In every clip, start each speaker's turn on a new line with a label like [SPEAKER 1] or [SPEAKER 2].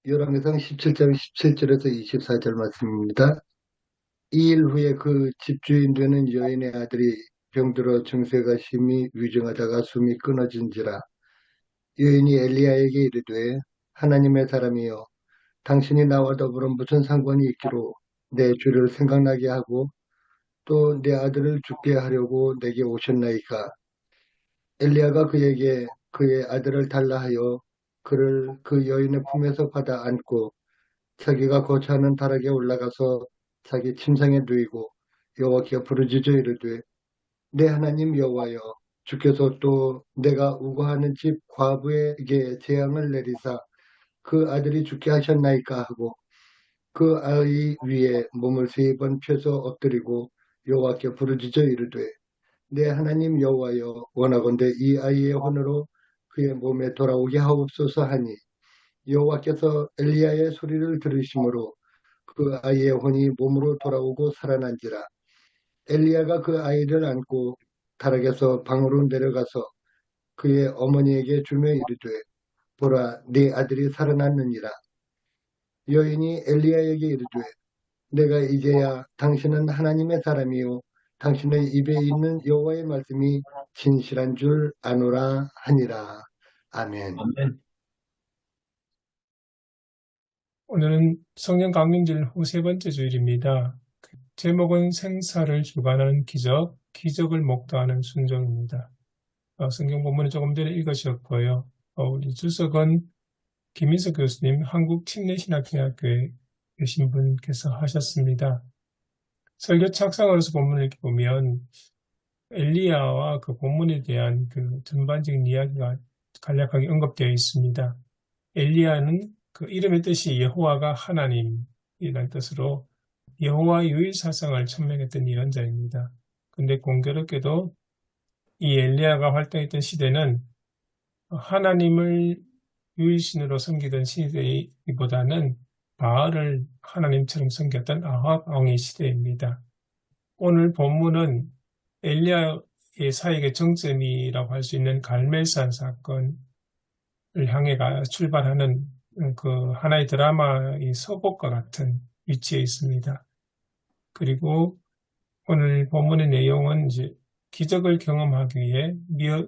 [SPEAKER 1] 열왕기상 17장 17절에서 24절 말씀입니다. 2일 후에 그 집주인 되는 여인의 아들이 병들어 증세가 심히 위중하다가 숨이 끊어진지라. 여인이 엘리야에게 이르되 하나님의 사람이여, 당신이 나와 더불어 무슨 상관이 있기로 내 주를 생각나게 하고 또 내 아들을 죽게 하려고 내게 오셨나이까. 엘리야가 그에게 그의 아들을 달라 하여 그를 그 여인의 품에서 받아 안고 자기가 거처하는 다락에 올라가서 자기 침상에 누이고 여호와께 부르짖어 이르되 내 하나님 여호와여, 주께서 또 내가 우거하는 집 과부에게 재앙을 내리사 그 아들이 죽게 하셨나이까 하고 그 아이 위에 몸을 3번 펴서 엎드리고 여호와께 부르짖어 이르되 내 하나님 여호와여, 원하건대 이 아이의 혼으로 그의 몸에 돌아오게 하옵소서 하니 여호와께서 엘리야의 소리를 들으심으로 그 아이의 혼이 몸으로 돌아오고 살아난지라. 엘리야가 그 아이를 안고 다락에서 방으로 내려가서 그의 어머니에게 주며 이르되 보라, 네 아들이 살아났느니라. 여인이 엘리야에게 이르되 내가 이제야 당신은 하나님의 사람이요 당신의 입에 있는 여호와의 말씀이 진실한 줄 아노라 하니라. 아멘.
[SPEAKER 2] 아멘. 오늘은 성령 강림절 후 3번째 주일입니다. 제목은 생사를 주관하는 기적, 기적을 목도하는 순종입니다. 성경 본문을 조금 전에 읽으셨고요. 우리 주석은 김인석 교수님, 한국침례신학대학교에 계신 분께서 하셨습니다. 설교 착상으로서 본문을 이렇게 보면 엘리야와 그 본문에 대한 그 전반적인 이야기가 간략하게 언급되어 있습니다. 엘리야는 그 이름의 뜻이 여호와가 하나님이라는 뜻으로 여호와 유일사상을 천명했던 예언자입니다. 근데 공교롭게도 이 엘리야가 활동했던 시대는 하나님을 유일신으로 섬기던 시대이보다는 바알을 하나님처럼 섬겼던 아합 왕의 시대입니다. 오늘 본문은 엘리야의 사역의 정점이라고 할 수 있는 갈멜산 사건을 향해 출발하는 그 하나의 드라마의 서곡과 같은 위치에 있습니다. 그리고 오늘 본문의 내용은 이제 기적을 경험하기 위해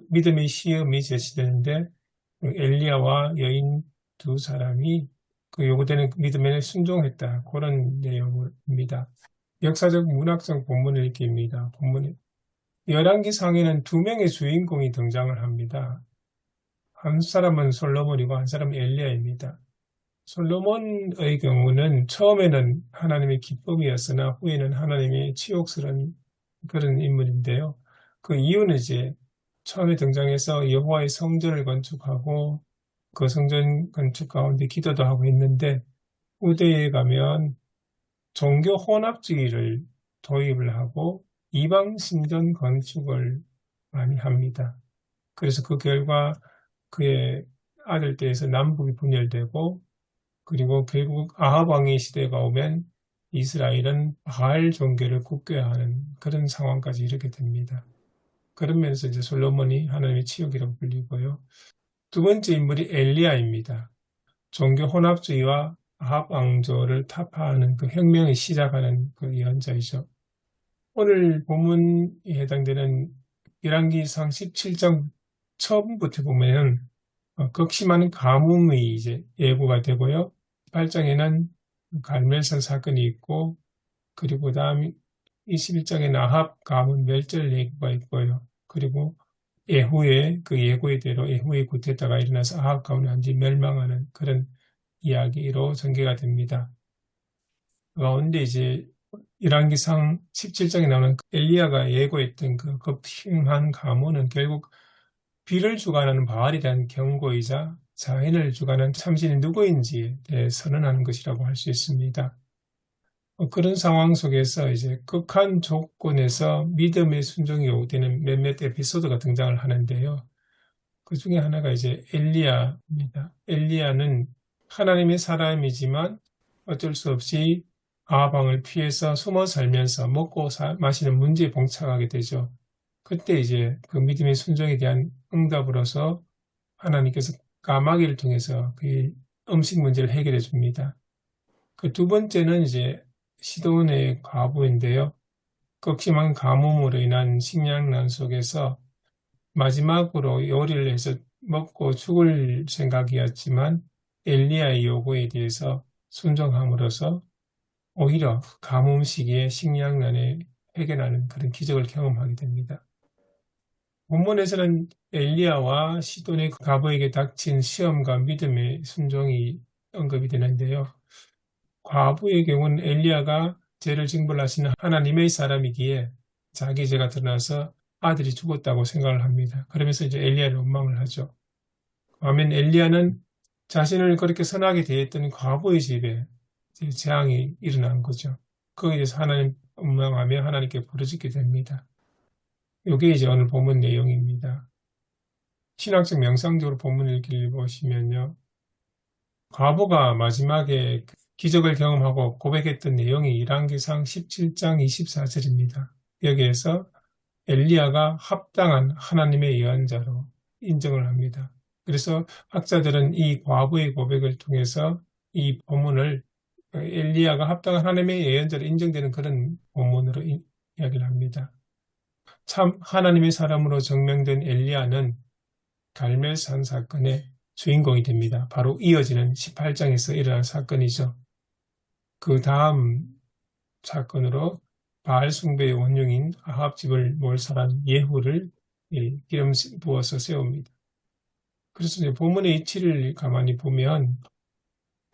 [SPEAKER 2] 믿음의 시험이 제시되는데 엘리야와 여인 두 사람이 그 요구되는 믿음에 순종했다. 그런 내용입니다. 역사적 문학적 본문을 읽기입니다. 본문에 열왕기상에는 2명의 주인공이 등장을 합니다. 한 사람은 솔로몬이고 한 사람은 엘리야입니다. 솔로몬의 경우는 처음에는 하나님의 기쁨이었으나 후에는 하나님의 치욕스러운 그런 인물인데요. 그 이유는 이제 처음에 등장해서 여호와의 성전을 건축하고 그 성전 건축 가운데 기도도 하고 있는데 후대에 가면 종교 혼합주의를 도입을 하고 이방 신전 건축을 많이 합니다. 그래서 그 결과 그의 아들 때에서 남북이 분열되고 그리고 결국 아합 왕의 시대가 오면 이스라엘은 바알 종교를 국교화하는 그런 상황까지 이르게 됩니다. 그러면서 이제 솔로몬이 하나님의 치욕이라고 불리고요. 두 번째 인물이 엘리야입니다. 종교 혼합주의와 아합 왕조를 타파하는 그 혁명을 시작하는 그 예언자이죠. 오늘 본문에 해당되는 열왕기상 17장 처음부터 보면 극심한 가뭄의 이제 예고가 되고요. 8장에는 갈멜산 사건이 있고 그리고 다음 21장에는 아합 가문 멸절 예고가 있고요. 그리고 예후의 그 예고의대로 예후의 구테타가 일어나서 아합 가문이 완전히 멸망하는 그런 이야기로 전개가 됩니다. 가운데 이제 열왕기상 17장에 나오는 엘리야가 예고했던 그 극심한 가뭄은 결국 비를 주관하는 바알에 대한 경고이자 자연을 주관하는 참신이 누구인지에 대해 선언하는 것이라고 할 수 있습니다. 그런 상황 속에서 이제 극한 조건에서 믿음의 순종이 요구되는 몇몇 에피소드가 등장을 하는데요. 그 중에 하나가 이제 엘리야입니다. 엘리야는 하나님의 사람이지만 어쩔 수 없이 아합 왕을 피해서 숨어 살면서 먹고 마시는 문제에 봉착하게 되죠. 그때 이제 그 믿음의 순종에 대한 응답으로서 하나님께서 까마귀를 통해서 그의 음식 문제를 해결해 줍니다. 그 두 번째는 이제 시돈의 과부인데요. 극심한 가뭄으로 인한 식량난 속에서 마지막으로 요리를 해서 먹고 죽을 생각이었지만 엘리야의 요구에 대해서 순종함으로써 오히려 가뭄 시기에 식량난에 해결하는 그런 기적을 경험하게 됩니다. 본문에서는 엘리야와 시돈의 과부에게 닥친 시험과 믿음의 순종이 언급이 되는데요. 과부의 경우는 엘리야가 죄를 징벌하시는 하나님의 사람이기에 자기 죄가 드러나서 아들이 죽었다고 생각을 합니다. 그러면서 이제 엘리야를 원망을 하죠. 반면 엘리야는 자신을 그렇게 선하게 대했던 과부의 집에 이제 재앙이 일어난 거죠. 거기에 대해서 하나님 원망하며 하나님께 부르짖게 됩니다. 이게 이제 오늘 본문 내용입니다. 신학적 명상적으로 본문 읽기를 보시면요. 과부가 마지막에 기적을 경험하고 고백했던 내용이 열왕기상 17장 24절입니다. 여기에서 엘리야가 합당한 하나님의 예언자로 인정을 합니다. 그래서 학자들은 이 과부의 고백을 통해서 이 본문을 엘리야가 합당한 하나님의 예언자로 인정되는 그런 본문으로 이야기를 합니다. 참 하나님의 사람으로 증명된 엘리야는 갈멜산 사건의 주인공이 됩니다. 바로 이어지는 18장에서 일어난 사건이죠. 그 다음 사건으로 바알 숭배의 원흉인 아합 집을 몰살한 예후를 기름 부어서 세웁니다. 그래서 이제 본문의 이치를 가만히 보면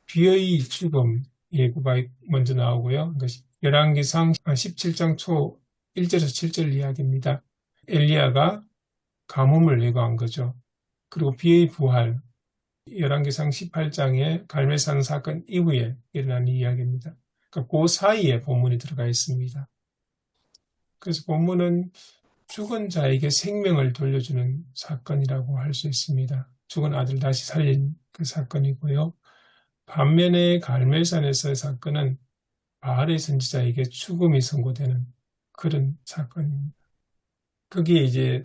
[SPEAKER 2] 비의 죽음 예고가 먼저 나오고요. 열왕기상 17장 초 1절에서 7절 이야기입니다. 엘리야가 가뭄을 예고한 거죠. 그리고 비의 부활, 열왕기상 18장의 갈멜산 사건 이후에 일어난 이야기입니다. 그러니까 그 사이에 본문이 들어가 있습니다. 그래서 본문은 죽은 자에게 생명을 돌려주는 사건이라고 할 수 있습니다. 죽은 아들 다시 살린 그 사건이고요. 반면에 갈멜산에서의 사건은 바알의 선지자에게 죽음이 선고되는 그런 사건입니다. 거기에 이제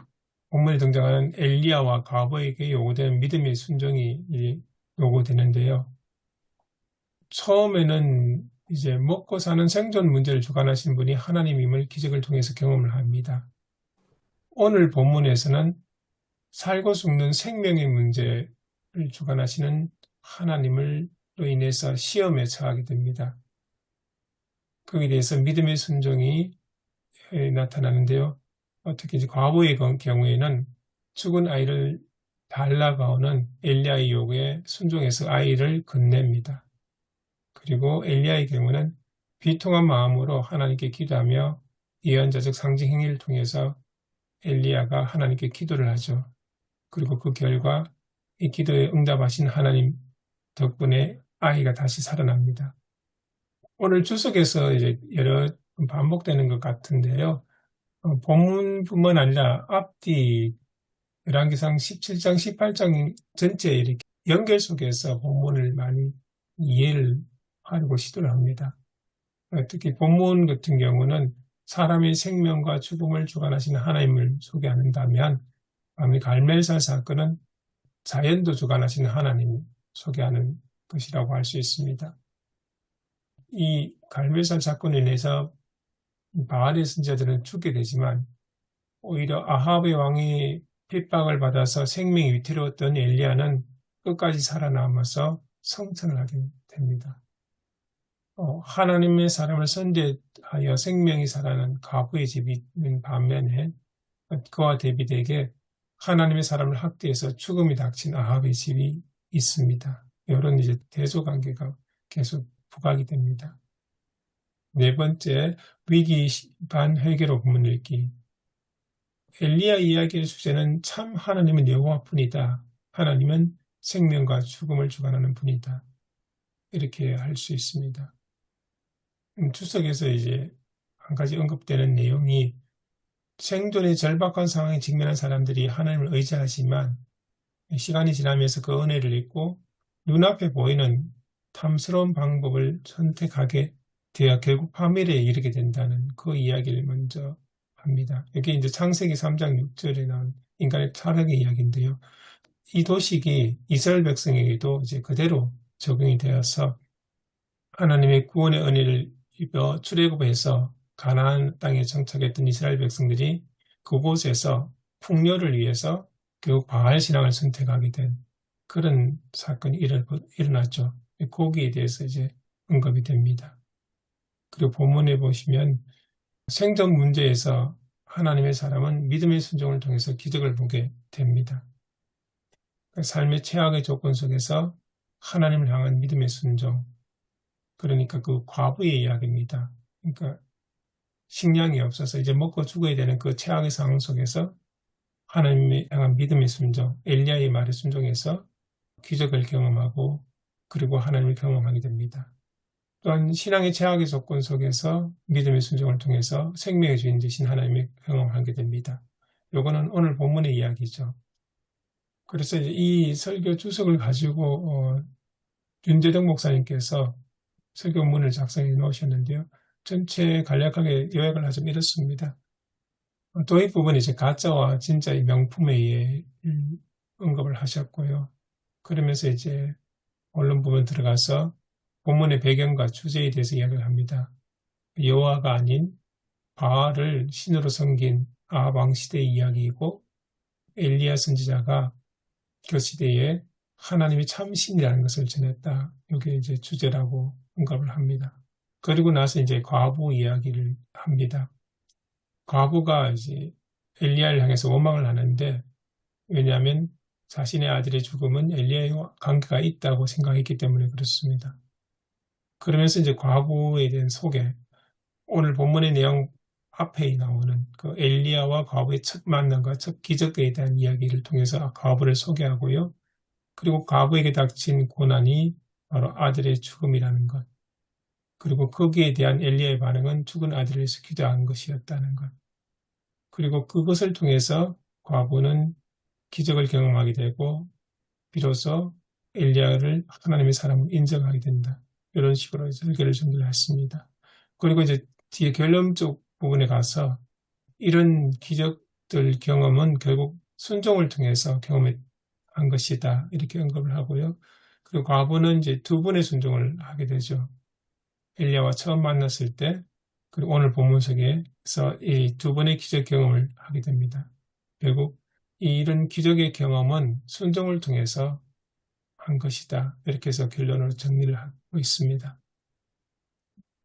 [SPEAKER 2] 본문에 등장하는 엘리야와 과부에게 요구되는 믿음의 순종이 요구되는데요. 처음에는 이제 먹고 사는 생존 문제를 주관하신 분이 하나님임을 기적을 통해서 경험을 합니다. 오늘 본문에서는 살고 죽는 생명의 문제를 주관하시는 하나님으로 인해서 시험에 처하게 됩니다. 거기에 대해서 믿음의 순종이 나타나는데요. 특히 이제 과부의 경우에는 죽은 아이를 달라고 하는 엘리야의 요구에 순종해서 아이를 건넵니다. 그리고 엘리야의 경우는 비통한 마음으로 하나님께 기도하며 예언자적 상징 행위를 통해서 엘리야가 하나님께 기도를 하죠. 그리고 그 결과 이 기도에 응답하신 하나님 덕분에 아이가 다시 살아납니다. 오늘 주석에서 이제 여러 반복되는 것 같은데요. 본문뿐만 아니라 앞뒤 열왕기상 17장, 18장 전체 이렇게 연결 속에서 본문을 많이 이해를 하려고 시도를 합니다. 특히 본문 같은 경우는 사람의 생명과 죽음을 주관하시는 하나님을 소개한다면 갈멜산 사건은 자연도 주관하시는 하나님을 소개하는 것이라고 할 수 있습니다. 이 갈멜산 사건에 인해서 바알의 선지자들은 죽게 되지만 오히려 아합의 왕이 핍박을 받아서 생명이 위태로웠던 엘리야는 끝까지 살아남아서 성천을 하게 됩니다. 하나님의 사람을 선대하여 생명이 살아난 과부의 집이 있는 반면에 그와 대비되게 하나님의 사람을 학대해서 죽음이 닥친 아합의 집이 있습니다. 이런 이제 대조관계가 계속 부각이 됩니다. 네 번째, 위기 반 회개로 본문 읽기. 엘리야 이야기의 주제는 참 하나님은 여호와뿐이다. 하나님은 생명과 죽음을 주관하는 분이다. 이렇게 할 수 있습니다. 주석에서 이제 한 가지 언급되는 내용이 생존의 절박한 상황에 직면한 사람들이 하나님을 의지하지만 시간이 지나면서 그 은혜를 잊고 눈앞에 보이는 탐스러운 방법을 선택하게 되어 결국 파멸에 이르게 된다는 그 이야기를 먼저 합니다. 여기 이제 창세기 3장 6절에 나온 인간의 타락의 이야기인데요. 이 도식이 이스라엘 백성에게도 이제 그대로 적용이 되어서 하나님의 구원의 은혜를 입어 출애굽해서 가나안 땅에 정착했던 이스라엘 백성들이 그곳에서 풍요를 위해서 결국 바알 신앙을 선택하게 된 그런 사건이 일어났죠. 거기에 대해서 이제 언급이 됩니다. 그리고 본문에 보시면 생존 문제에서 하나님의 사람은 믿음의 순종을 통해서 기적을 보게 됩니다. 삶의 최악의 조건 속에서 하나님을 향한 믿음의 순종, 그러니까 그 과부의 이야기입니다. 그러니까 식량이 없어서 이제 먹고 죽어야 되는 그 최악의 상황 속에서 하나님의 향한 믿음의 순종, 엘리야의 말에 순종해서 기적을 경험하고 그리고 하나님을 경험하게 됩니다. 또한 신앙의 최악의 조건 속에서 믿음의 순종을 통해서 생명의 주인 되신 하나님을 경험하게 됩니다. 요거는 오늘 본문의 이야기죠. 그래서 이제 이 설교 주석을 가지고 윤재덕 목사님께서 설교문을 작성해 놓으셨는데요. 전체 간략하게 요약을 하자면 이렇습니다. 도입 부분이 이제 가짜와 진짜의 명품에 의해 언급을 하셨고요. 그러면서 이제 본론 부분 들어가서 본문의 배경과 주제에 대해서 이야기를 합니다. 여호와가 아닌 바알을 신으로 섬긴 아합 왕 시대의 이야기이고 엘리야 선지자가 그 시대에 하나님이 참 신이라는 것을 전했다. 이게 이제 주제라고 언급을 합니다. 그리고 나서 이제 과부 이야기를 합니다. 과부가 이제 엘리야를 향해서 원망을 하는데 왜냐하면 자신의 아들의 죽음은 엘리야와 관계가 있다고 생각했기 때문에 그렇습니다. 그러면서 이제 과부에 대한 소개, 오늘 본문의 내용 앞에 나오는 그 엘리야와 과부의 첫 만남과 첫 기적에 대한 이야기를 통해서 과부를 소개하고요. 그리고 과부에게 닥친 고난이 바로 아들의 죽음이라는 것. 그리고 거기에 대한 엘리야의 반응은 죽은 아들을 위해서 기도한 것이었다는 것. 그리고 그것을 통해서 과부는 기적을 경험하게 되고 비로소 엘리야를 하나님의 사람으로 인정하게 된다. 이런 식으로 설교를 전달했습니다. 그리고 이제 뒤에 결론 쪽 부분에 가서 이런 기적들 경험은 결국 순종을 통해서 경험한 것이다. 이렇게 언급을 하고요. 그리고 과부는 이제 두 번의 순종을 하게 되죠. 엘리야와 처음 만났을 때, 그리고 오늘 본문 속에서 이 두 번의 기적 경험을 하게 됩니다. 결국 이런 기적의 경험은 순종을 통해서 한 것이다. 이렇게 해서 결론으로 정리를 하고 있습니다.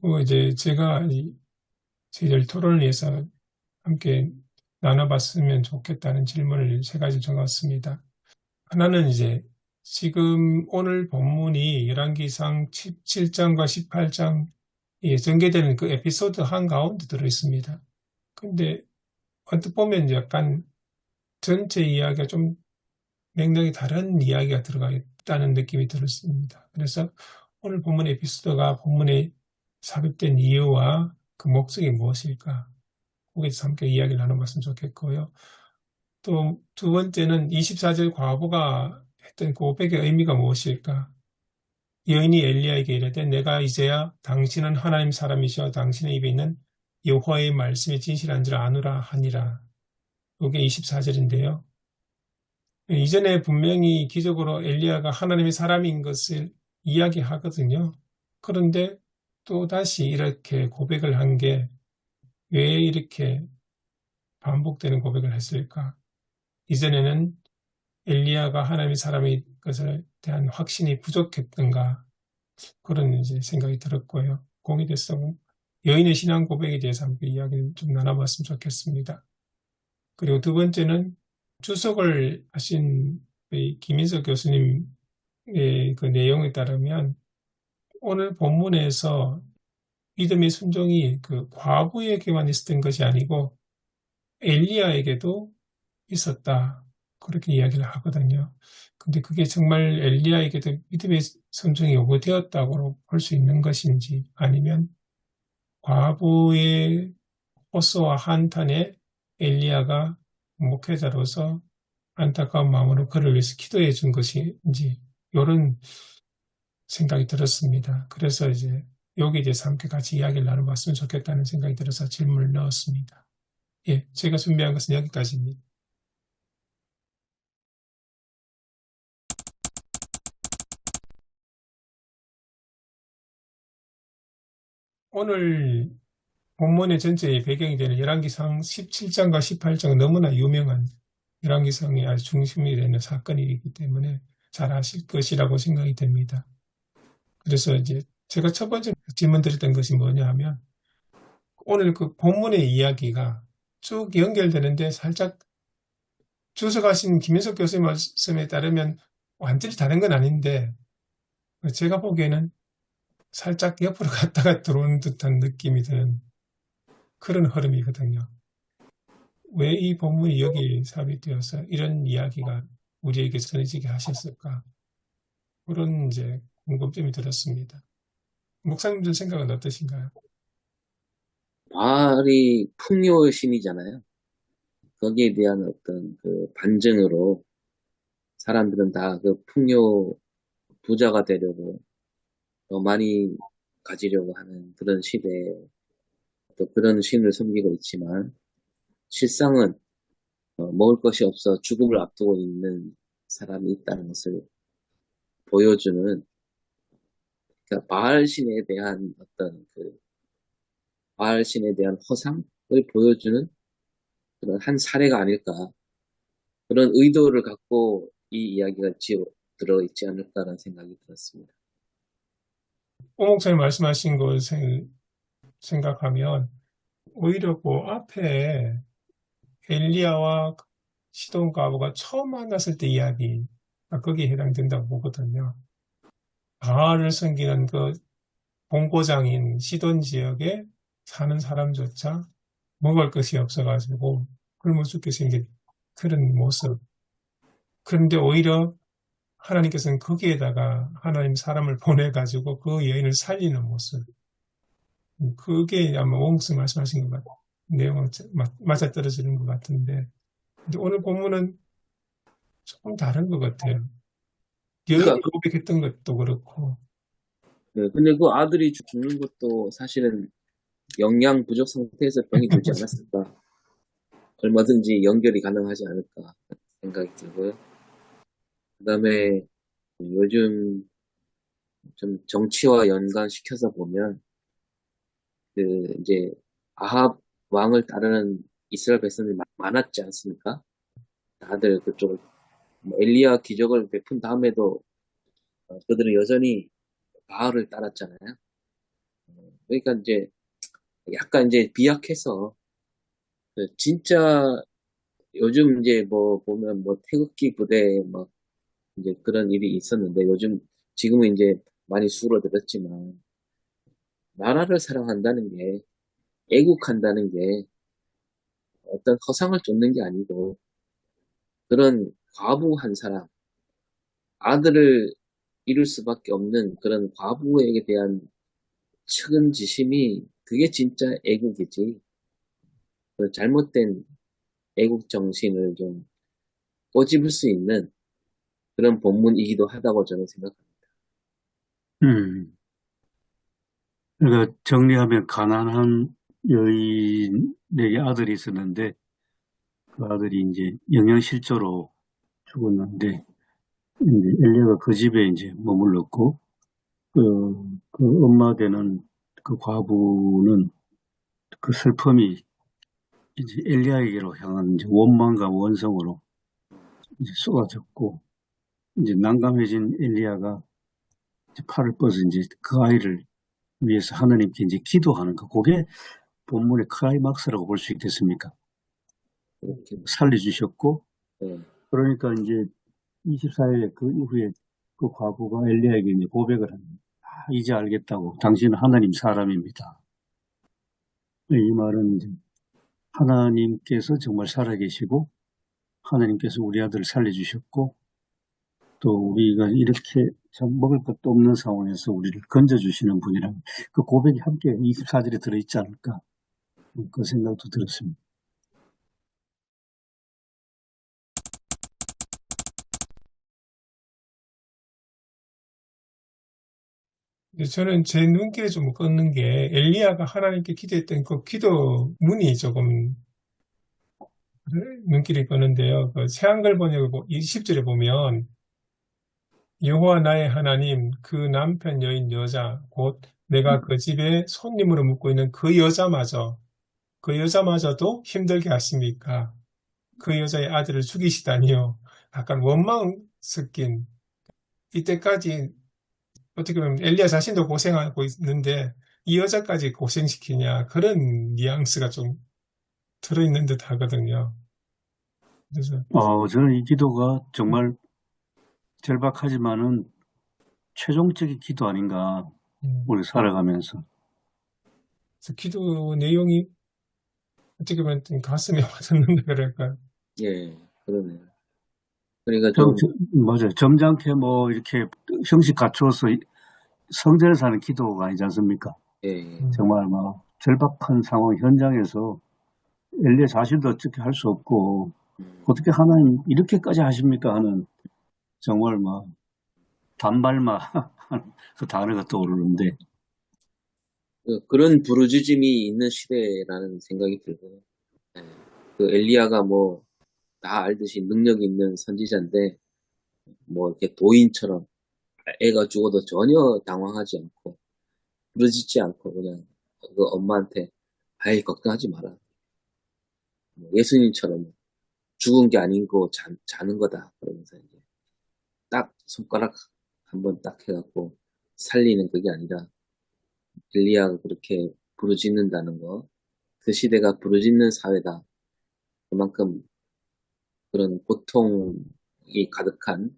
[SPEAKER 2] 그리고 이제 제가 저희들 토론을 위해서 함께 나눠봤으면 좋겠다는 질문을 세 가지 적었습니다. 하나는 이제 지금 오늘 본문이 열왕기상 17장과 18장에 전개되는 그 에피소드 한가운데 들어있습니다. 근데 언뜻 보면 약간 전체 이야기가 좀 맥락이 다른 이야기가 들어가 있다는 느낌이 들었습니다. 그래서 오늘 본문 에피소드가 본문에 삽입된 이유와 그 목적이 무엇일까? 거기에 대해서 함께 이야기를 나눠봤으면 좋겠고요. 또 두 번째는 24절 과부가 했던 고백의 의미가 무엇일까? 여인이 엘리야에게 이르되 내가 이제야 당신은 하나님 사람이시여 당신의 입에 있는 여호와의 말씀이 진실한 줄 아노라 하니라. 이게 24절인데요. 이전에 분명히 기적으로 엘리야가 하나님의 사람인 것을 이야기하거든요. 그런데 또 다시 이렇게 고백을 한 게 왜 이렇게 반복되는 고백을 했을까? 이전에는 엘리야가 하나님의 사람인 것에 대한 확신이 부족했던가 그런 이제 생각이 들었고요. 거기에 대해서 여인의 신앙 고백에 대해서 함께 이야기를 좀 나눠봤으면 좋겠습니다. 그리고 두 번째는 주석을 하신 김인석 교수님의 그 내용에 따르면 오늘 본문에서 믿음의 순종이 그 과부에게만 있었던 것이 아니고 엘리야에게도 있었다. 그렇게 이야기를 하거든요. 근데 그게 정말 엘리야에게도 믿음의 순종이 요구되었다고 볼 수 있는 것인지 아니면 과부의 호소와 한탄에 엘리야가 목회자로서 안타까운 마음으로 그를 위해서 기도해 준 것인지 이런 생각이 들었습니다. 그래서 이제 여기에 대해서 함께 같이 이야기를 나눠봤으면 좋겠다는 생각이 들어서 질문을 넣었습니다. 예, 제가 준비한 것은 여기까지입니다. 오늘 본문의 전체의 배경이 되는 열왕기상 17장과 18장은 너무나 유명한 열왕기상의 아주 중심이 되는 사건이기 때문에 잘 아실 것이라고 생각이 됩니다. 그래서 이제 제가 첫 번째 질문 드렸던 것이 뭐냐 하면 오늘 그 본문의 이야기가 쭉 연결되는데 살짝 주석하신 김현석 교수의 말씀에 따르면 완전히 다른 건 아닌데 제가 보기에는 살짝 옆으로 갔다가 들어오는 듯한 느낌이 드는 그런 흐름이거든요. 왜 이 본문이 여기 삽입되어서 이런 이야기가 우리에게 전해지게 하셨을까? 그런 이제 궁금점이 들었습니다. 목사님들 생각은 어떠신가요?
[SPEAKER 3] 바알이 풍요의 신이잖아요. 거기에 대한 어떤 그 반증으로 사람들은 다 그 풍요 부자가 되려고 더 많이 가지려고 하는 그런 시대에 또 그런 신을 섬기고 있지만 실상은 먹을 것이 없어 죽음을 앞두고 있는 사람이 있다는 것을 보여주는 그러니까 바알 신에 대한 어떤 그 바알 신에 대한 허상을 보여주는 그런 한 사례가 아닐까 그런 의도를 갖고 이 이야기가 들어있지 않을까라는 생각이 들었습니다.
[SPEAKER 2] 오 목사님 말씀하신 것을 생각하면 오히려 그 앞에 엘리야와 시돈 과부가 처음 만났을 때 이야기가 거기에 해당된다고 보거든요. 바알을 섬기는 그 본고장인 시돈 지역에 사는 사람조차 먹을 것이 없어가지고 굶어 죽게 생긴 그런 모습. 그런데 오히려 하나님께서는 거기에다가 하나님 사람을 보내가지고 그 여인을 살리는 모습. 그게 아마 오목스 말씀하신 것 같아요. 내용은 맞아떨어지는 것 같은데. 근데 오늘 본문은 조금 다른 것 같아요. 여인이
[SPEAKER 3] 그러니까
[SPEAKER 2] 고백했던 것도 그렇고.
[SPEAKER 3] 근데 그 아들이 죽는 것도 사실은 영양 부족 상태에서 병이 들지 않았을까? 얼마든지 연결이 가능하지 않을까 생각이 들고요. 그다음에 요즘 좀 정치와 연관시켜서 보면 그 이제 아합 왕을 따르는 이스라엘 백성들이 많았지 않습니까? 다들 그쪽을 뭐 엘리야 기적을 베푼 다음에도 그들은 여전히 바알을 따랐잖아요. 그러니까 이제 약간 이제 비약해서 진짜 요즘 이제 뭐 보면 뭐 태극기 부대 뭐 이제 그런 일이 있었는데 요즘 지금은 이제 많이 수그러들었지만 나라를 사랑한다는 게 애국한다는 게 어떤 허상을 쫓는 게 아니고 그런 과부 한 사람 아들을 잃을 수밖에 없는 그런 과부에게 대한 측은지심이 그게 진짜 애국이지. 그 잘못된 애국 정신을 좀 꼬집을 수 있는 그런 본문이기도 하다고 저는 생각합니다.
[SPEAKER 4] 음, 그러니까 정리하면 가난한 여인에게 아들이 있었는데 그 아들이 이제 영양실조로 죽었는데 이제 엘리야가 그 집에 이제 머물렀고 그 엄마 되는 그 과부는 그 슬픔이 이제 엘리야에게로 향한 이제 원망과 원성으로 이제 쏟아졌고 이제 난감해진 엘리야가 이제 팔을 뻗어 이제 그 아이를 위해서 하나님께 이제 기도하는 거 그게 본문의 클라이막스라고 볼 수 있겠습니까?
[SPEAKER 3] 그렇게.
[SPEAKER 4] 살려주셨고
[SPEAKER 3] 네.
[SPEAKER 4] 그러니까 이제 24일에 그 이후에 그 과부가 엘리야에게 이제 고백을 합니다. 이제 알겠다고. 당신은 하나님 사람입니다. 이 말은 이제 하나님께서 정말 살아계시고 하나님께서 우리 아들을 살려주셨고 또 우리가 이렇게 참 먹을 것도 없는 상황에서 우리를 건져주시는 분이라는 그 고백이 함께 24절에 들어있지 않을까 그 생각도 들었습니다.
[SPEAKER 2] 근데 저는 제 눈길에 좀 끄는 게 엘리야가 하나님께 기도했던 그 기도문이 조금 눈길에 끄는데요. 그 새한글 번역 20절에 보면 여호와 나의 하나님 그 남편 여인 여자 곧 내가 그 집에 손님으로 묵고 있는 그 여자마저도 힘들게 하십니까? 그 여자의 아들을 죽이시다니요. 약간 원망 섞인, 이때까지 어떻게 보면 엘리야 자신도 고생하고 있는데 이 여자까지 고생시키냐, 그런 뉘앙스가 좀 들어있는 듯 하거든요. 그래서
[SPEAKER 4] 저는 이 기도가 정말 절박하지만은 최종적인 기도 아닌가,
[SPEAKER 2] 음,
[SPEAKER 4] 우리 살아가면서.
[SPEAKER 2] 그래서 기도 내용이 어떻게 보면 좀 가슴에 와닿는다 그럴까요?
[SPEAKER 3] 예, 그러네요. 그러니까
[SPEAKER 4] 좀,
[SPEAKER 3] 좀,
[SPEAKER 4] 맞아요. 점잖게 뭐 이렇게 형식 갖추어서 성전에 사는 기도가 아니지 않습니까?
[SPEAKER 3] 예, 예.
[SPEAKER 4] 정말 막 절박한 상황 현장에서 엘리야 자신도 어떻게 할 수 없고 어떻게 하나님 이렇게까지 하십니까 하는 정말 막 단발마 그 단어가 떠오르는데
[SPEAKER 3] 그런 부르짖음이 있는 시대라는 생각이 들고요. 예. 그 엘리야가 뭐 다 알듯이 능력 있는 선지자인데 뭐 이렇게 도인처럼 애가 죽어도 전혀 당황하지 않고 부르짖지 않고 그냥 그 엄마한테 아이 걱정하지 마라. 뭐 예수님처럼 죽은 게 아닌 거 자는 거다. 그러면서 이제 딱 손가락 한번 딱 해갖고 살리는 그게 아니라 엘리야가 그렇게 부르짖는다는 거, 그 시대가 부르짖는 사회다. 그만큼 그런 고통이 가득한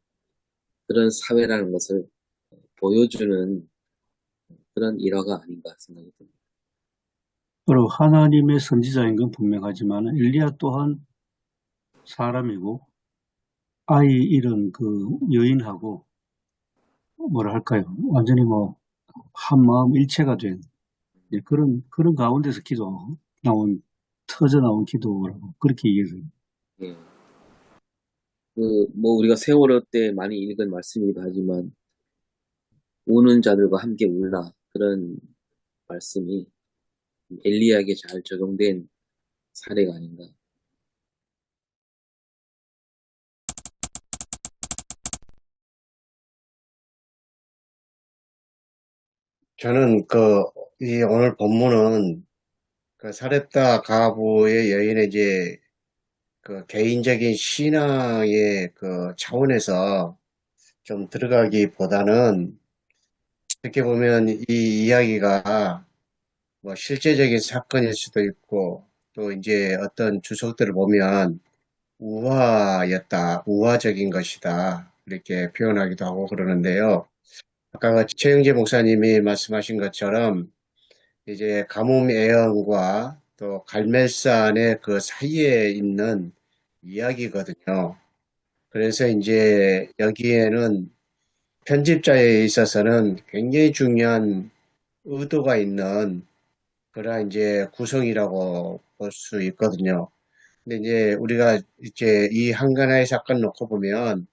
[SPEAKER 3] 그런 사회라는 것을 보여주는 그런 일화가 아닌가 생각이 듭니다.
[SPEAKER 4] 그리고 하나님의 선지자인 건 분명하지만 엘리야 또한 사람이고 아이 잃은 그 여인하고 뭐라 할까요? 완전히 뭐 한마음 일체가 된 그런 가운데서 터져 나온 기도라고 그렇게 이해해요.
[SPEAKER 3] 예. 뭐 우리가 세월호 때 많이 읽은 말씀이기도 하지만 우는 자들과 함께 울라 그런 말씀이 엘리야에게 잘 적용된 사례가 아닌가.
[SPEAKER 5] 저는 이 오늘 본문은 그 사렙다 가부의 여인의 이제 그 개인적인 신앙의 그 차원에서 좀 들어가기보다는 어떻게 보면 이 이야기가 뭐 실제적인 사건일 수도 있고 또 이제 어떤 주석들을 보면 우화적인 것이다. 이렇게 표현하기도 하고 그러는데요. 아까 최영재 목사님이 말씀하신 것처럼 이제 가뭄 애언과 또 갈멜산의 그 사이에 있는 이야기거든요. 그래서 이제 여기에는 편집자에 있어서는 굉장히 중요한 의도가 있는 그런 이제 구성이라고 볼 수 있거든요. 근데 이제 우리가 이제 이 한가나의 사건 놓고 보면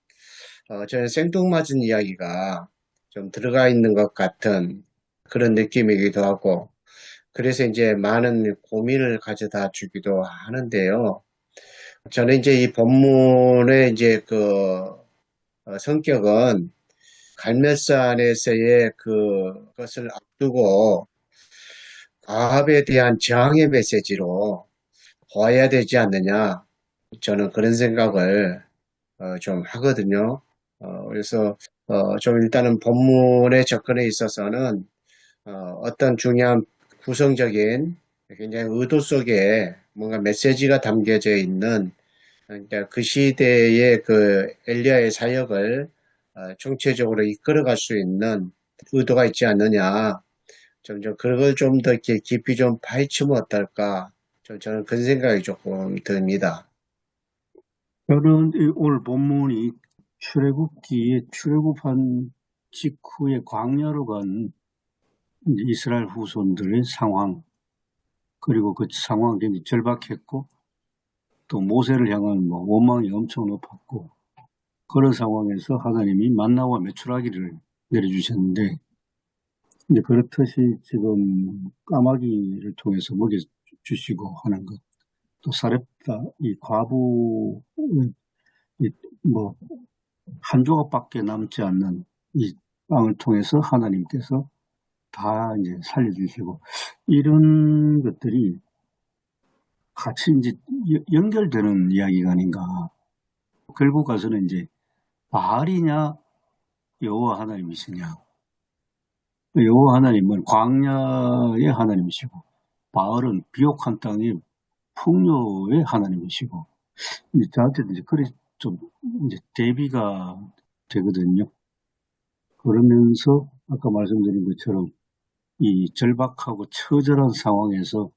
[SPEAKER 5] 저는 생뚱맞은 이야기가 좀 들어가 있는 것 같은 그런 느낌이기도 하고 그래서 이제 많은 고민을 가져다 주기도 하는데요. 저는 이제 이 본문의 이제 성격은 갈멜산에서의 그것을 앞두고 아합에 대한 저항의 메시지로 보아야 되지 않느냐. 저는 그런 생각을 좀 하거든요. 그래서 좀 일단은 본문의 접근에 있어서는 어떤 중요한 구성적인 굉장히 의도 속에 뭔가 메시지가 담겨져 있는 그러니까 그 시대의 그 엘리야의 사역을 총체적으로 이끌어갈 수 있는 의도가 있지 않느냐. 좀 그걸 좀 더 깊이 좀 파헤치면 어떨까. 저는 그런 생각이 조금 듭니다.
[SPEAKER 4] 저는 오늘 본문이 출애굽기에 출애굽한 직후에 광야로 간 이제 이스라엘 후손들의 상황, 그리고 그 상황이 굉장히 절박했고, 또 모세를 향한 뭐 원망이 엄청 높았고, 그런 상황에서 하나님이 만나와 메추라기를 내려주셨는데, 이제 그렇듯이 지금 까마귀를 통해서 먹여주시고 하는 것, 또 사렙다, 이 과부, 뭐, 한 조각밖에 남지 않는 이 빵을 통해서 하나님께서 다 이제 살려주시고, 이런 것들이 같이 이제 연결되는 이야기가 아닌가. 결국 가서는 이제 바알이냐, 여호와 하나님이시냐. 여호와 하나님은 광야의 하나님이시고, 바알은 비옥한 땅의 풍요의 하나님이시고, 이제 저한테도 이제 그래 좀 이제 대비가 되거든요. 그러면서 아까 말씀드린 것처럼 이 절박하고 처절한 상황에서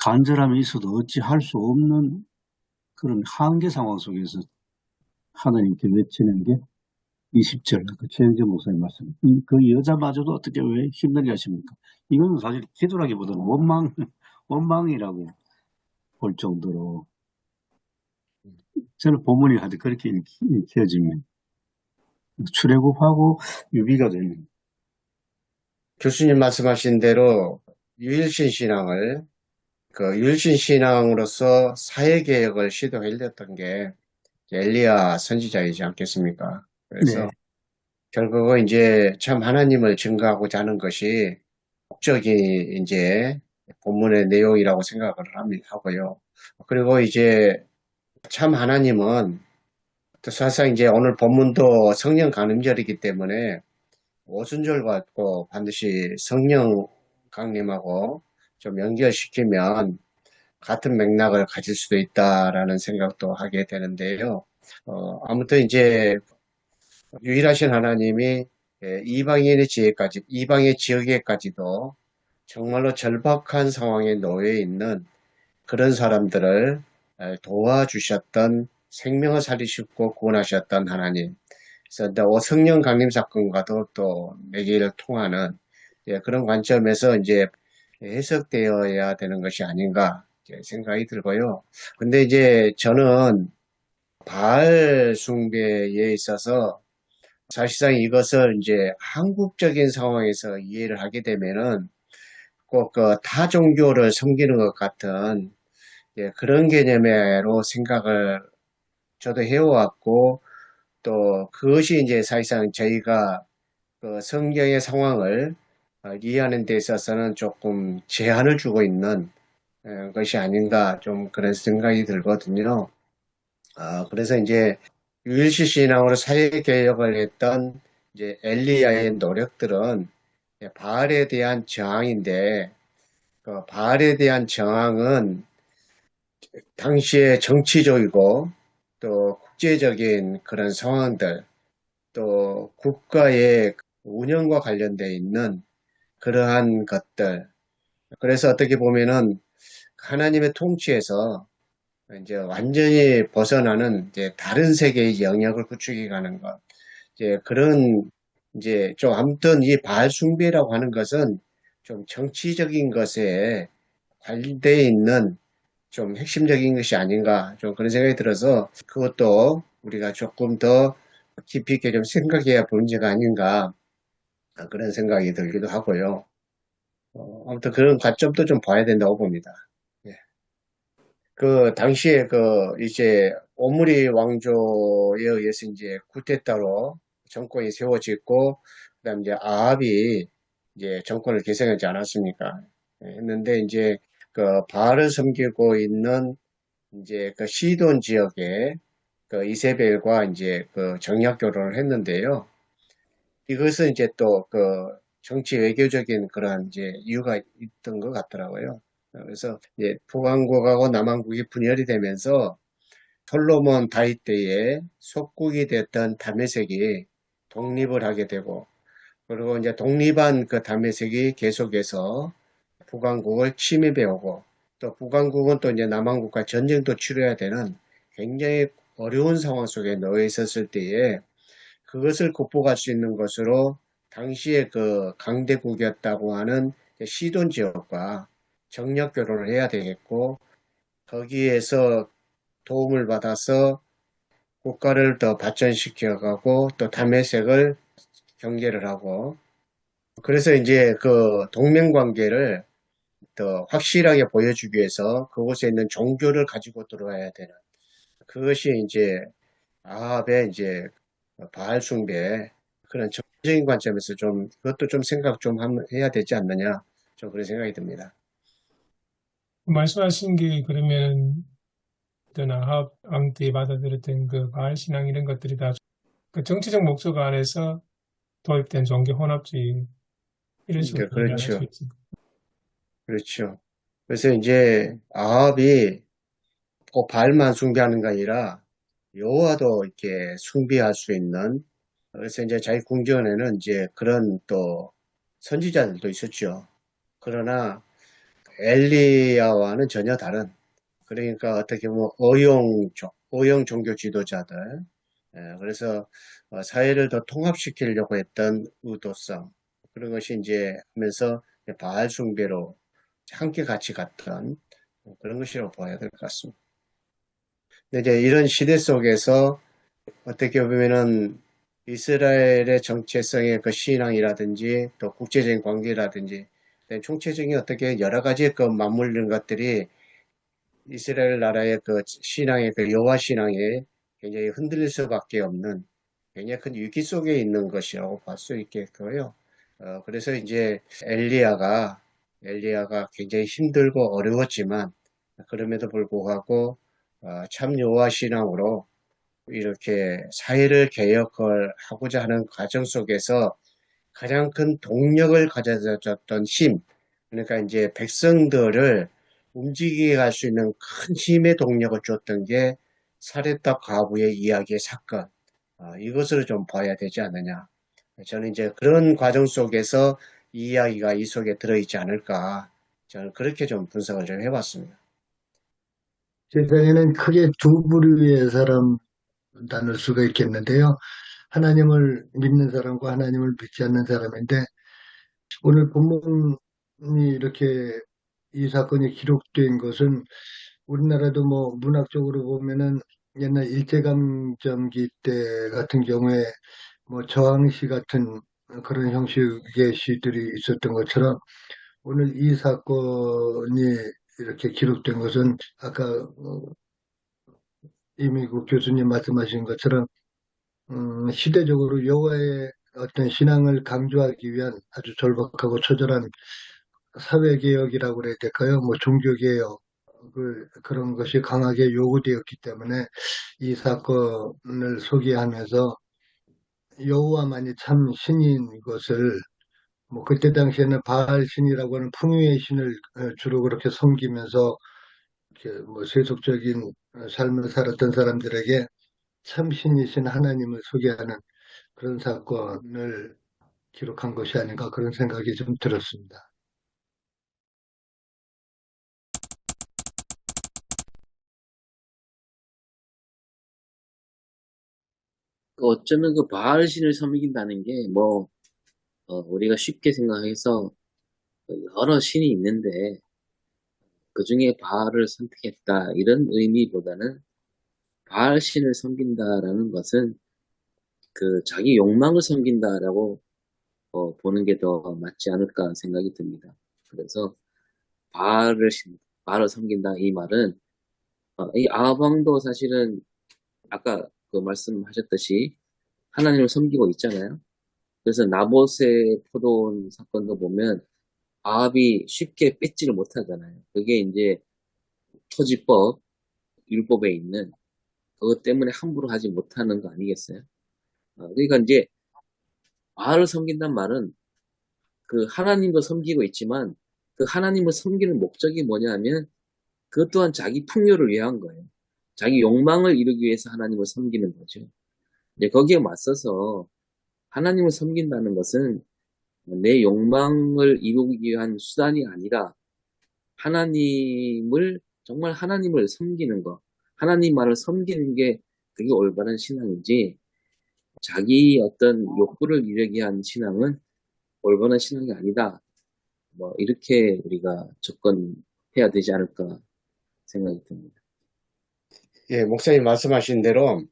[SPEAKER 4] 간절함이 있어도 어찌 할 수 없는 그런 한계 상황 속에서 하나님께 외치는 게 20절, 그 최영재 목사님 말씀. 그 여자마저도 어떻게 왜 힘들게 하십니까? 이건 사실 기도라기보다는 원망이라고 볼 정도로 저는 본문이 하여튼 그렇게 읽혀지면 출애굽하고 유비가 되는.
[SPEAKER 5] 교수님 말씀하신 대로 유일신 신앙을 유일신 신앙으로서 사회개혁을 시도하려던 게 엘리야 선지자이지 않겠습니까? 그래서
[SPEAKER 4] 네,
[SPEAKER 5] 결국은 이제 참 하나님을 증거하고자 하는 것이 목적이 이제 본문의 내용이라고 생각을 하고요. 그리고 이제 참 하나님은 또 사실상 이제 오늘 본문도 성령 강림절이기 때문에 오순절 받고 반드시 성령 강림하고 좀 연결시키면 같은 맥락을 가질 수도 있다라는 생각도 하게 되는데요. 아무튼 이제 유일하신 하나님이 이방인의 지혜까지, 이방의 지역에까지도 정말로 절박한 상황에 놓여 있는 그런 사람들을 도와주셨던 생명을 살리시고 구원하셨던 하나님. 그래서 성령 강림 사건과도 또 매개를 통하는 그런 관점에서 이제 해석되어야 되는 것이 아닌가 생각이 들고요. 근데 이제 저는 바알 숭배에 있어서 사실상 이것을 이제 한국적인 상황에서 이해를 하게 되면은 꼭 그 타 종교를 섬기는 것 같은 그런 개념으로 생각을 저도 해왔고 또 그것이 이제 사실상 저희가 그 성경의 상황을 이해하는 데 있어서는 조금 제한을 주고 있는 것이 아닌가 좀 그런 생각이 들거든요. 그래서 이제 유일시 신앙으로 사회개혁을 했던 이제 엘리야의 노력들은 바알에 대한 저항인데 그 바알에 대한 저항은 당시에 정치적이고 또 국제적인 그런 상황들 또 국가의 운영과 관련되어 있는 그러한 것들 그래서 어떻게 보면은 하나님의 통치에서 이제 완전히 벗어나는 이제 다른 세계의 영역을 구축해 가는 것. 이제 그런 이제 좀 아무튼 이 바알 숭배라고 하는 것은 좀 정치적인 것에 관련되어 있는 좀 핵심적인 것이 아닌가 좀 그런 생각이 들어서 그것도 우리가 조금 더 깊이 있게 좀 생각해야 할 문제가 아닌가 그런 생각이 들기도 하고요. 아무튼 그런 관점도 좀 봐야 된다고 봅니다. 예. 그 당시에 그 이제 오므리 왕조에 의해서 이제 쿠데타로 정권이 세워지고 그다음 이제 아합이 이제 정권을 계승하지 않았습니까? 했는데 이제 그 바알을 섬기고 있는 이제 그 시돈 지역에 그 이세벨과 이제 그 정략 결혼을 했는데요. 이것은 이제 또 그 정치 외교적인 그런 이제 이유가 있던 것 같더라고요. 그래서 이제 북왕국하고 남왕국이 분열이 되면서 솔로몬 다윗 때에 속국이 됐던 다메섹이 독립을 하게 되고 그리고 이제 독립한 그 다메섹이 계속해서 북왕국을 침입해 오고 또 북왕국은 또 이제 남왕국과 전쟁도 치러야 되는 굉장히 어려운 상황 속에 놓여 있었을 때에 그것을 극복할 수 있는 것으로 당시에 그 강대국이었다고 하는 시돈 지역과 정략 결혼을 해야 되겠고 거기에서 도움을 받아서 국가를 더 발전시켜가고 또 다메섹을 경계를 하고 그래서 이제 그 동맹관계를 더 확실하게 보여주기 위해서 그곳에 있는 종교를 가지고 들어와야 되는 그것이 이제 아합의 이제 바알 숭배 그런 적인 관점에서 좀 그것도 좀 생각 좀 해야 되지 않느냐 좀 그런 생각이 듭니다.
[SPEAKER 2] 말씀하신 게 그러면 어떤 아합 왕 때 받아들였던 그 바알 신앙 이런 것들이 다 그 정치적 목적 안에서 도입된 종교 혼합주의 이런 식으로
[SPEAKER 5] 그러니까
[SPEAKER 2] 이해할 수
[SPEAKER 5] 그렇죠.
[SPEAKER 2] 있습니다.
[SPEAKER 5] 그렇죠. 그래서 이제 아합이 꼭 바알만 숭배하는 게 아니라 여호와도 이렇게 숭배할 수 있는 그래서 이제 자기 궁전에는 이제 그런 또 선지자들도 있었죠. 그러나 엘리야와는 전혀 다른 그러니까 어떻게 보면 의용 종교 지도자들 그래서 사회를 더 통합시키려고 했던 의도성 그런 것이 이제 하면서 바알 숭배로 함께 같이 갔던 그런 것이라고 봐야 될 것 같습니다. 근데 이제 이런 시대 속에서 어떻게 보면은 이스라엘의 정체성의 그 신앙이라든지 또 국제적인 관계라든지 총체적인 어떻게 여러 가지 그 맞물리는 것들이 이스라엘 나라의 그 신앙의 그 여호와 신앙에 굉장히 흔들릴 수밖에 없는 굉장히 큰 위기 속에 있는 것이라고 볼 수 있겠고요. 그래서 이제 엘리야가 굉장히 힘들고 어려웠지만 그럼에도 불구하고 참 여호와 신앙으로 이렇게 사회를 개혁을 하고자 하는 과정 속에서 가장 큰 동력을 가져줬던 힘, 그러니까 이제 백성들을 움직이게 할 수 있는 큰 힘의 동력을 줬던 게 사렙답 과부의 이야기의 사건, 이것을 좀 봐야 되지 않느냐. 저는 이제 그런 과정 속에서 이 이야기가 이 속에 들어있지 않을까. 저는 그렇게 좀 분석을 좀 해봤습니다.
[SPEAKER 1] 세상에는 크게 두 부류의 사람 나눌 수가 있겠는데요. 하나님을 믿는 사람과 하나님을 믿지 않는 사람인데 오늘 본문이 이렇게 이 사건이 기록된 것은 우리나라도 뭐 문학적으로 보면은 옛날 일제강점기 때 같은 경우에 뭐 저항시 같은 그런 형식의 시들이 있었던 것처럼 오늘 이 사건이 이렇게 기록된 것은 아까 이미 그 교수님 말씀하신 것처럼 시대적으로 여호와의 어떤 신앙을 강조하기 위한 아주 절박하고 처절한 사회개혁이라고 그래야 될까요? 뭐 종교개혁 그런 것이 강하게 요구되었기 때문에 이 사건을 소개하면서 여호와만이 참 신인 것을 뭐 그때 당시에는 바알 신이라고 하는 풍요의 신을 주로 그렇게 섬기면서 이렇게 뭐 세속적인 삶을 살았던 사람들에게 참 신이신 하나님을 소개하는 그런 사건을 기록한 것이 아닌가 그런 생각이 좀 들었습니다.
[SPEAKER 3] 그 어쩌면 그 바알 신을 섬긴다는 게 뭐, 우리가 쉽게 생각해서 여러 신이 있는데 그 중에 바알을 선택했다 이런 의미보다는 바알 신을 섬긴다라는 것은 그 자기 욕망을 섬긴다라고 보는 게 더 맞지 않을까 생각이 듭니다. 그래서 바알을 바알을 섬긴다 이 말은 이 아방도 사실은 아까 그 말씀하셨듯이 하나님을 섬기고 있잖아요. 그래서 나봇의 포도원 사건도 보면 아합이 쉽게 뺏지를 못하잖아요. 그게 이제 토지법, 율법에 있는 그것 때문에 함부로 하지 못하는 거 아니겠어요? 그러니까 이제 바알을 섬긴단 말은 그 하나님도 섬기고 있지만 그 하나님을 섬기는 목적이 뭐냐면 그것 또한 자기 풍요를 위한 거예요. 자기 욕망을 이루기 위해서 하나님을 섬기는 거죠. 이제 거기에 맞서서 하나님을 섬긴다는 것은 내 욕망을 이루기 위한 수단이 아니라 하나님을 정말 하나님을 섬기는 것, 하나님 말을 섬기는 게 그게 올바른 신앙이지 자기 어떤 욕구를 이루기 위한 신앙은 올바른 신앙이 아니다. 뭐 이렇게 우리가 접근해야 되지 않을까 생각이 듭니다.
[SPEAKER 5] 예, 목사님 말씀하신 대로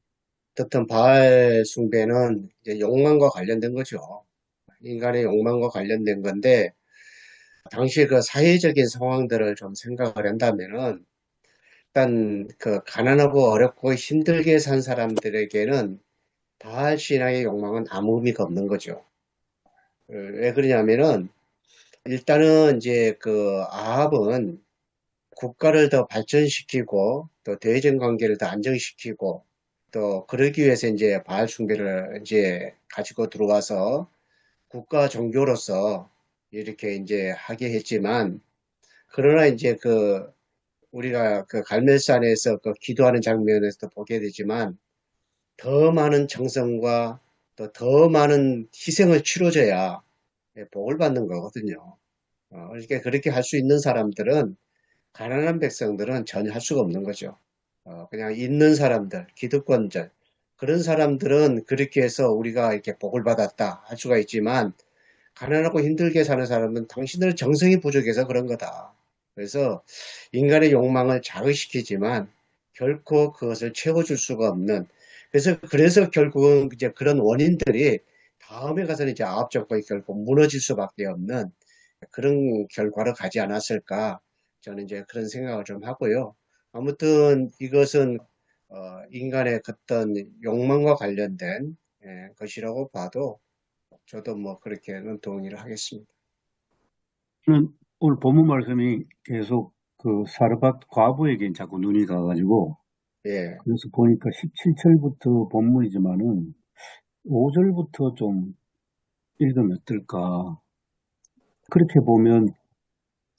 [SPEAKER 5] 어떤 바알 숭배는 이제 욕망과 관련된 거죠. 인간의 욕망과 관련된 건데, 당시 그 사회적인 상황들을 좀 생각을 한다면은, 일단 그 가난하고 어렵고 힘들게 산 사람들에게는 바알 신앙의 욕망은 아무 의미가 없는 거죠. 왜 그러냐면은 일단은 이제 그 아합은 국가를 더 발전시키고 또 대외적 관계를 더 안정시키고 또 그러기 위해서 이제 바알 숭배를 이제 가지고 들어와서 국가 종교로서 이렇게 이제 하게 했지만 그러나 이제 그 우리가 그 갈멜산에서 그 기도하는 장면에서도 보게 되지만 더 많은 정성과 또 더 많은 희생을 치러줘야 복을 받는 거거든요. 그러니까 그렇게 할 수 있는 사람들은 가난한 백성들은 전혀 할 수가 없는 거죠. 그냥 있는 사람들, 기득권者, 그런 사람들은 그렇게 해서 우리가 이렇게 복을 받았다 할 수가 있지만, 가난하고 힘들게 사는 사람은 당신들 정성이 부족해서 그런 거다. 그래서 인간의 욕망을 자극시키지만 결코 그것을 채워줄 수가 없는, 그래서 결국은 이제 그런 원인들이 다음에 가서는 이제 아합정권이 결국 무너질 수밖에 없는 그런 결과로 가지 않았을까. 저는 이제 그런 생각을 좀 하고요. 아무튼 이것은 인간의 어떤 욕망과 관련된 것이라고 봐도 저도 뭐 그렇게는 동의를 하겠습니다.
[SPEAKER 4] 저는 오늘 본문 말씀이 계속 그 사르밧 과부에게 자꾸 눈이 가가지고,
[SPEAKER 5] 예,
[SPEAKER 4] 그래서 보니까 17절부터 본문이지만은 5절부터 좀 읽으면 어떨까. 그렇게 보면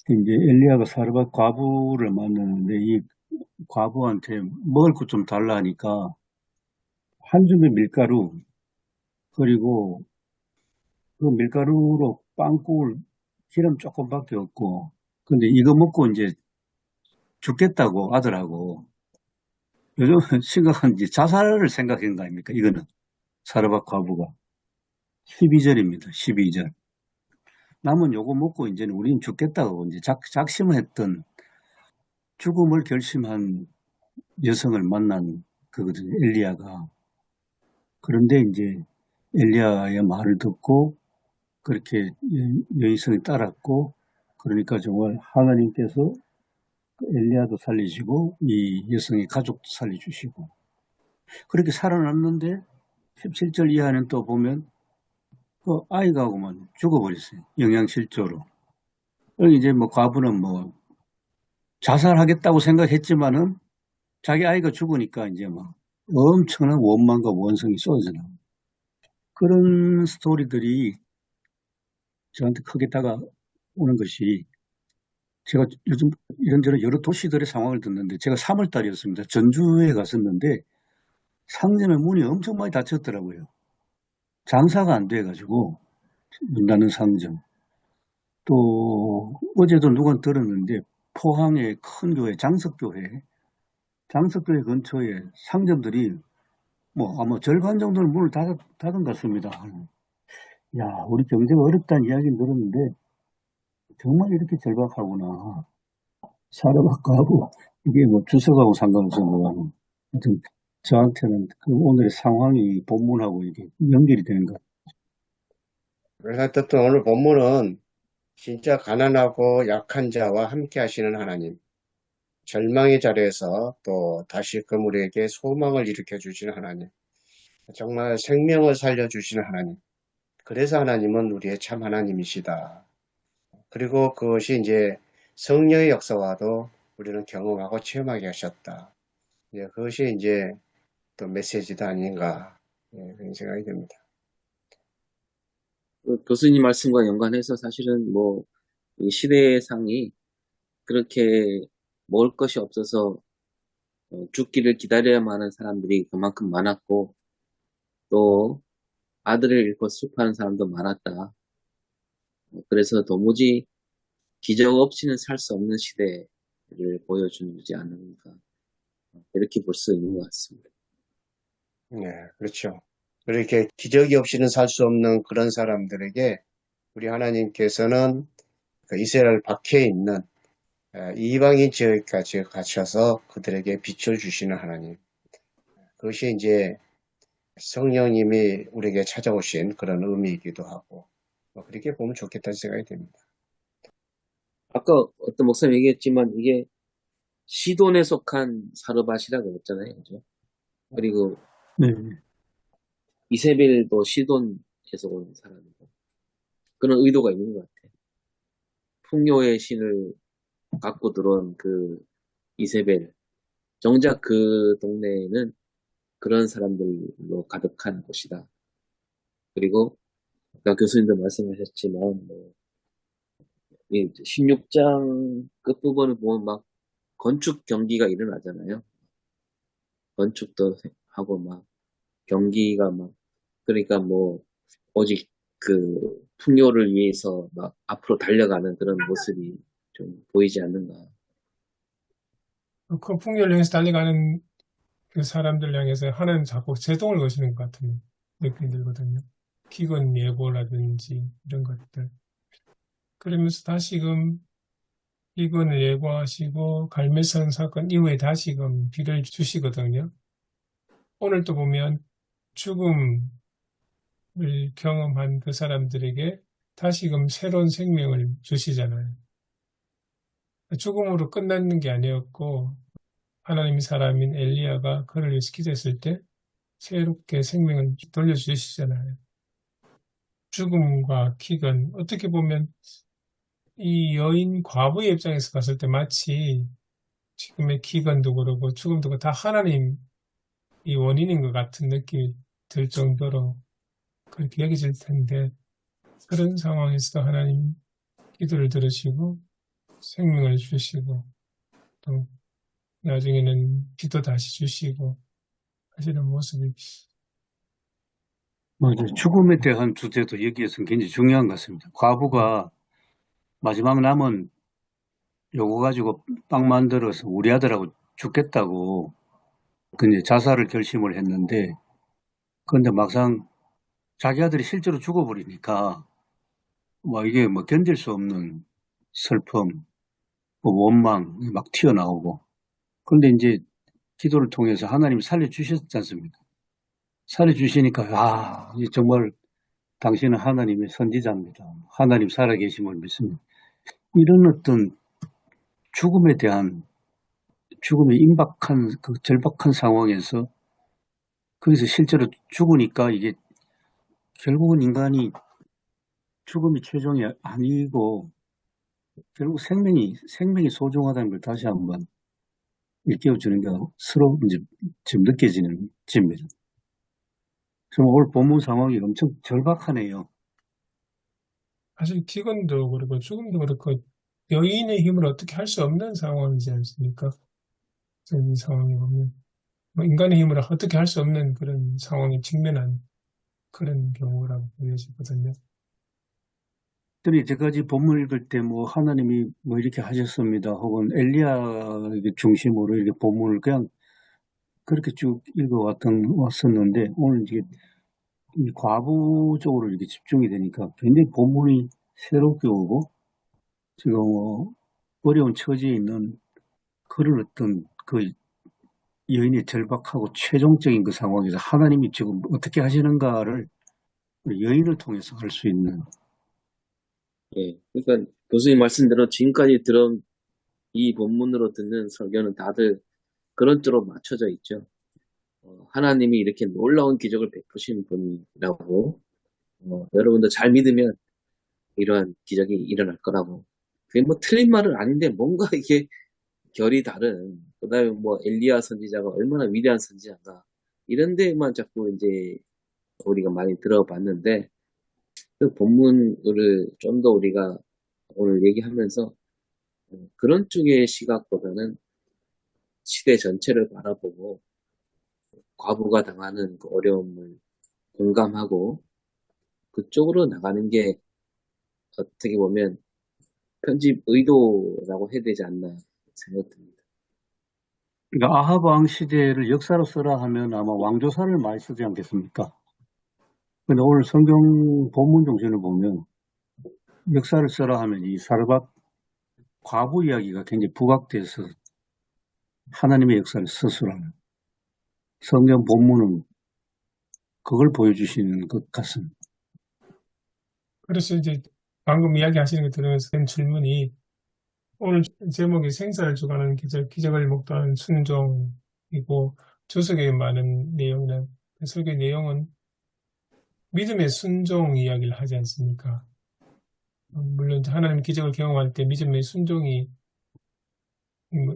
[SPEAKER 4] 이제 엘리야가 사르밧 과부를 만나는데 이 과부한테 먹을 것 좀 달라 하니까 한 줌의 밀가루, 그리고 그 밀가루로 빵 구울 기름 조금밖에 없고, 근데 이거 먹고 이제 죽겠다고 아들하고, 요즘 심각한 이제 자살을 생각한 거 아닙니까? 이거는 사르밧 과부가 12절입니다. 12절. 남은 요거 먹고 이제는 우리는 죽겠다고 이제 작심을 했던, 죽음을 결심한 여성을 만난 그거든요. 엘리야가. 그런데 이제 엘리야의 말을 듣고 그렇게 여인성이 따랐고, 그러니까 정말 하나님께서 엘리야도 살리시고 이 여성의 가족도 살려주시고 그렇게 살아났는데 17절 이하는 또 보면 그 아이가 오면 죽어버렸어요. 영양실조로. 여기 이제 뭐 과부는 뭐 자살하겠다고 생각했지만은 자기 아이가 죽으니까 이제 막 엄청난 원망과 원성이 쏟아져 나와요. 그런 스토리들이 저한테 크게 다가오는 것이, 제가 요즘 이런저런 여러 도시들의 상황을 듣는데, 제가 3월 달이었습니다. 전주에 갔었는데 상점의 문이 엄청 많이 닫혔더라고요. 장사가 안 돼가지고 문 닫는 상점. 또 어제도 누가 들었는데 포항의 큰 교회 장석교회 근처에 상점들이 뭐 아마 절반 정도는 문을 닫은 것 같습니다. 야, 우리 경제가 어렵다는 이야기는 들었는데 정말 이렇게 절박하구나. 사르밧 하고 이게 뭐 주석하고 상관없는 거는 하여튼 저한테는 그 오늘의 상황이 본문하고 이게 연결이 되는 것.
[SPEAKER 5] 그래서 또 오늘 본문은 진짜 가난하고 약한 자와 함께 하시는 하나님, 절망의 자리에서 또 다시 그물에게 소망을 일으켜 주시는 하나님, 정말 생명을 살려주시는 하나님, 그래서 하나님은 우리의 참 하나님이시다. 그리고 그것이 이제 성령의 역사와도 우리는 경험하고 체험하게 하셨다. 그것이 이제 또 메시지도 아닌가, 그런 생각이 듭니다.
[SPEAKER 3] 그 교수님 말씀과 연관해서 사실은 뭐, 이 시대상이 그렇게 먹을 것이 없어서 죽기를 기다려야만 하는 사람들이 그만큼 많았고, 또 아들을 잃고 슬퍼하는 사람도 많았다. 그래서 도무지 기적 없이는 살 수 없는 시대를 보여주지 않는가. 이렇게 볼 수 있는 것 같습니다.
[SPEAKER 5] 네, 그렇죠. 그렇게 기적이 없이는 살 수 없는 그런 사람들에게 우리 하나님께서는 그 이스라엘 밖에 있는 이방인 지역까지 가셔서 그들에게 빛을 주시는 하나님. 그것이 이제 성령님이 우리에게 찾아오신 그런 의미이기도 하고, 뭐 그렇게 보면 좋겠다는 생각이 듭니다.
[SPEAKER 3] 아까 어떤 목사님 얘기했지만 이게 시돈에 속한 사르밧이라고 했잖아요. 그죠? 그리고
[SPEAKER 4] 네.
[SPEAKER 3] 이세벨도 시돈에서 온 사람이고. 그런 의도가 있는 것 같아요. 풍요의 신을 갖고 들어온 그 이세벨. 정작 그 동네에는 그런 사람들로 가득한 곳이다. 그리고 아까 교수님도 말씀하셨지만 뭐, 이 16장 끝부분을 보면 막 건축 경기가 일어나잖아요. 건축도 하고 막 경기가 막 그러니까 뭐 오직 그 풍요를 위해서 막 앞으로 달려가는 그런 모습이 좀 보이지 않는가.
[SPEAKER 2] 그 풍요를 향해서 달려가는 그 사람들 향해서 하나님 자꾸 제동을 거시는 것 같은 느낌이 들거든요. 기근 예고라든지 이런 것들. 그러면서 다시금 기근을 예고하시고 갈매산 사건 이후에 다시금 비를 주시거든요. 오늘 또 보면 죽음을 경험한 그 사람들에게 다시금 새로운 생명을 주시잖아요. 죽음으로 끝나는 게 아니었고 하나님의 사람인 엘리야가 그를 위해서 기도했을 때 새롭게 생명을 돌려주시잖아요. 죽음과 기근, 어떻게 보면 이 여인 과부의 입장에서 봤을 때 마치 지금의 기근도 그렇고 죽음도 그렇고 다 하나님이 원인인 것 같은 느낌이 들 정도로 그렇게 여겨질 텐데 그런 상황에서도 하나님 기도를 들으시고 생명을 주시고 또 나중에는 기도 다시 주시고 하시는 모습이
[SPEAKER 4] 맞아요. 죽음에 대한 주제도 여기에서는 굉장히 중요한 것 같습니다. 과부가 마지막 남은 요거 가지고 빵 만들어서 우리 아들하고 죽겠다고 근데 자살을 결심을 했는데 그런데 막상 자기 아들이 실제로 죽어버리니까 이게 견딜 수 없는 슬픔, 원망 막 튀어나오고 그런데 이제 기도를 통해서 하나님이 살려주셨지 않습니까? 살려주시니까 이제 정말 당신은 하나님의 선지자입니다. 하나님 살아계심을 믿습니다. 이런 어떤 죽음에 대한 죽음의 임박한 그 절박한 상황에서 거기서 실제로 죽으니까 이게 결국은 인간이 죽음이 최종이 아니고 결국 생명이 소중하다는 걸 다시 한번 일깨워주는 게 서로 이제 지금 느껴지는 집입니다. 정말 오늘 본문 상황이 엄청 절박하네요.
[SPEAKER 2] 사실 기근도 그렇고 죽음도 그렇고 여인의 힘을 어떻게 할 수 없는 상황이지 않습니까? 이 상황에 보면 인간의 힘으로 어떻게 할 수 없는 그런 상황에 직면한 그런 경우라고 보여지거든요.
[SPEAKER 4] 이제까지 본문 읽을 때 하나님이 이렇게 하셨습니다. 혹은 엘리야 중심으로 이렇게 본문을 그냥 그렇게 쭉 왔었는데 오늘 이게 이 과부 쪽으로 이렇게 집중이 되니까 굉장히 본문이 새롭게 오고 지금 어려운 처지에 있는 그런 어떤 그 여인의 절박하고 최종적인 그 상황에서 하나님이 지금 어떻게 하시는가를 여인을 통해서 알 수 있는.
[SPEAKER 3] 예. 그러니까 교수님 말씀대로 지금까지 들은 이 본문으로 듣는 설교는 다들 그런 쪽으로 맞춰져 있죠. 하나님이 이렇게 놀라운 기적을 베푸신 분이라고, 여러분도 잘 믿으면 이러한 기적이 일어날 거라고. 그게 틀린 말은 아닌데 뭔가 이게 결이 다른, 그 다음에 엘리야 선지자가 얼마나 위대한 선지자인가. 이런 데만 자꾸 이제 우리가 많이 들어봤는데, 그 본문을 좀 더 우리가 오늘 얘기하면서 그런 쪽의 시각보다는 시대 전체를 바라보고 과부가 당하는 그 어려움을 공감하고 그쪽으로 나가는 게 어떻게 보면 편집 의도라고 해야 되지 않나 생각됩니다.
[SPEAKER 4] 그러니까 아합 왕 시대를 역사로 써라 하면 아마 왕조사를 많이 쓰지 않겠습니까? 근데 오늘 성경 본문 중심을 보면 역사를 써라 하면 이 사르밧 과부 이야기가 굉장히 부각돼서 하나님의 역사를 서술하는 성경 본문은 그걸 보여주시는 것 같습니다.
[SPEAKER 2] 그래서 이제 방금 이야기하시는 거 들으면서 된 질문이 오늘 제목이 생사를 주관하는 기적을 목도하는 순종이고 주석에 많은 내용이나 설교의 내용은 믿음의 순종 이야기를 하지 않습니까? 물론 하나님 기적을 경험할 때 믿음의 순종이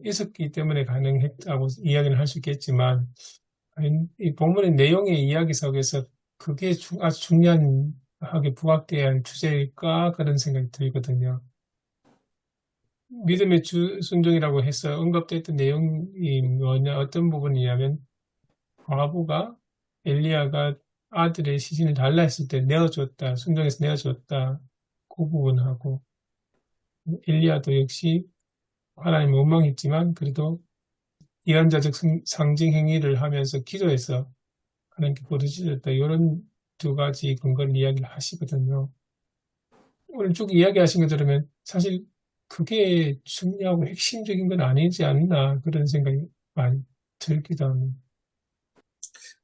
[SPEAKER 2] 있었기 때문에 가능했다고 이야기는 할 수 있겠지만, 이 본문의 내용의 이야기 속에서 그게 아주 중요하게 부각돼야 할 주제일까 그런 생각이 들거든요. 믿음의 순종이라고 해서 언급됐던 내용이 뭐냐, 어떤 부분이냐면 과부가 엘리야가 아들의 시신을 달라 했을 때 내어줬다, 순종해서 내어줬다, 그 부분하고 엘리야도 역시 하나님 원망했지만 그래도 예언자적 상징 행위를 하면서 기도해서 하나님께 부르짖었다. 이런 두 가지 근거를 이야기를 하시거든요. 오늘 쭉 이야기하신 거 들으면 사실 그게 중요하고 핵심적인 건 아니지 않나 그런 생각이 많이 들기도 합니다.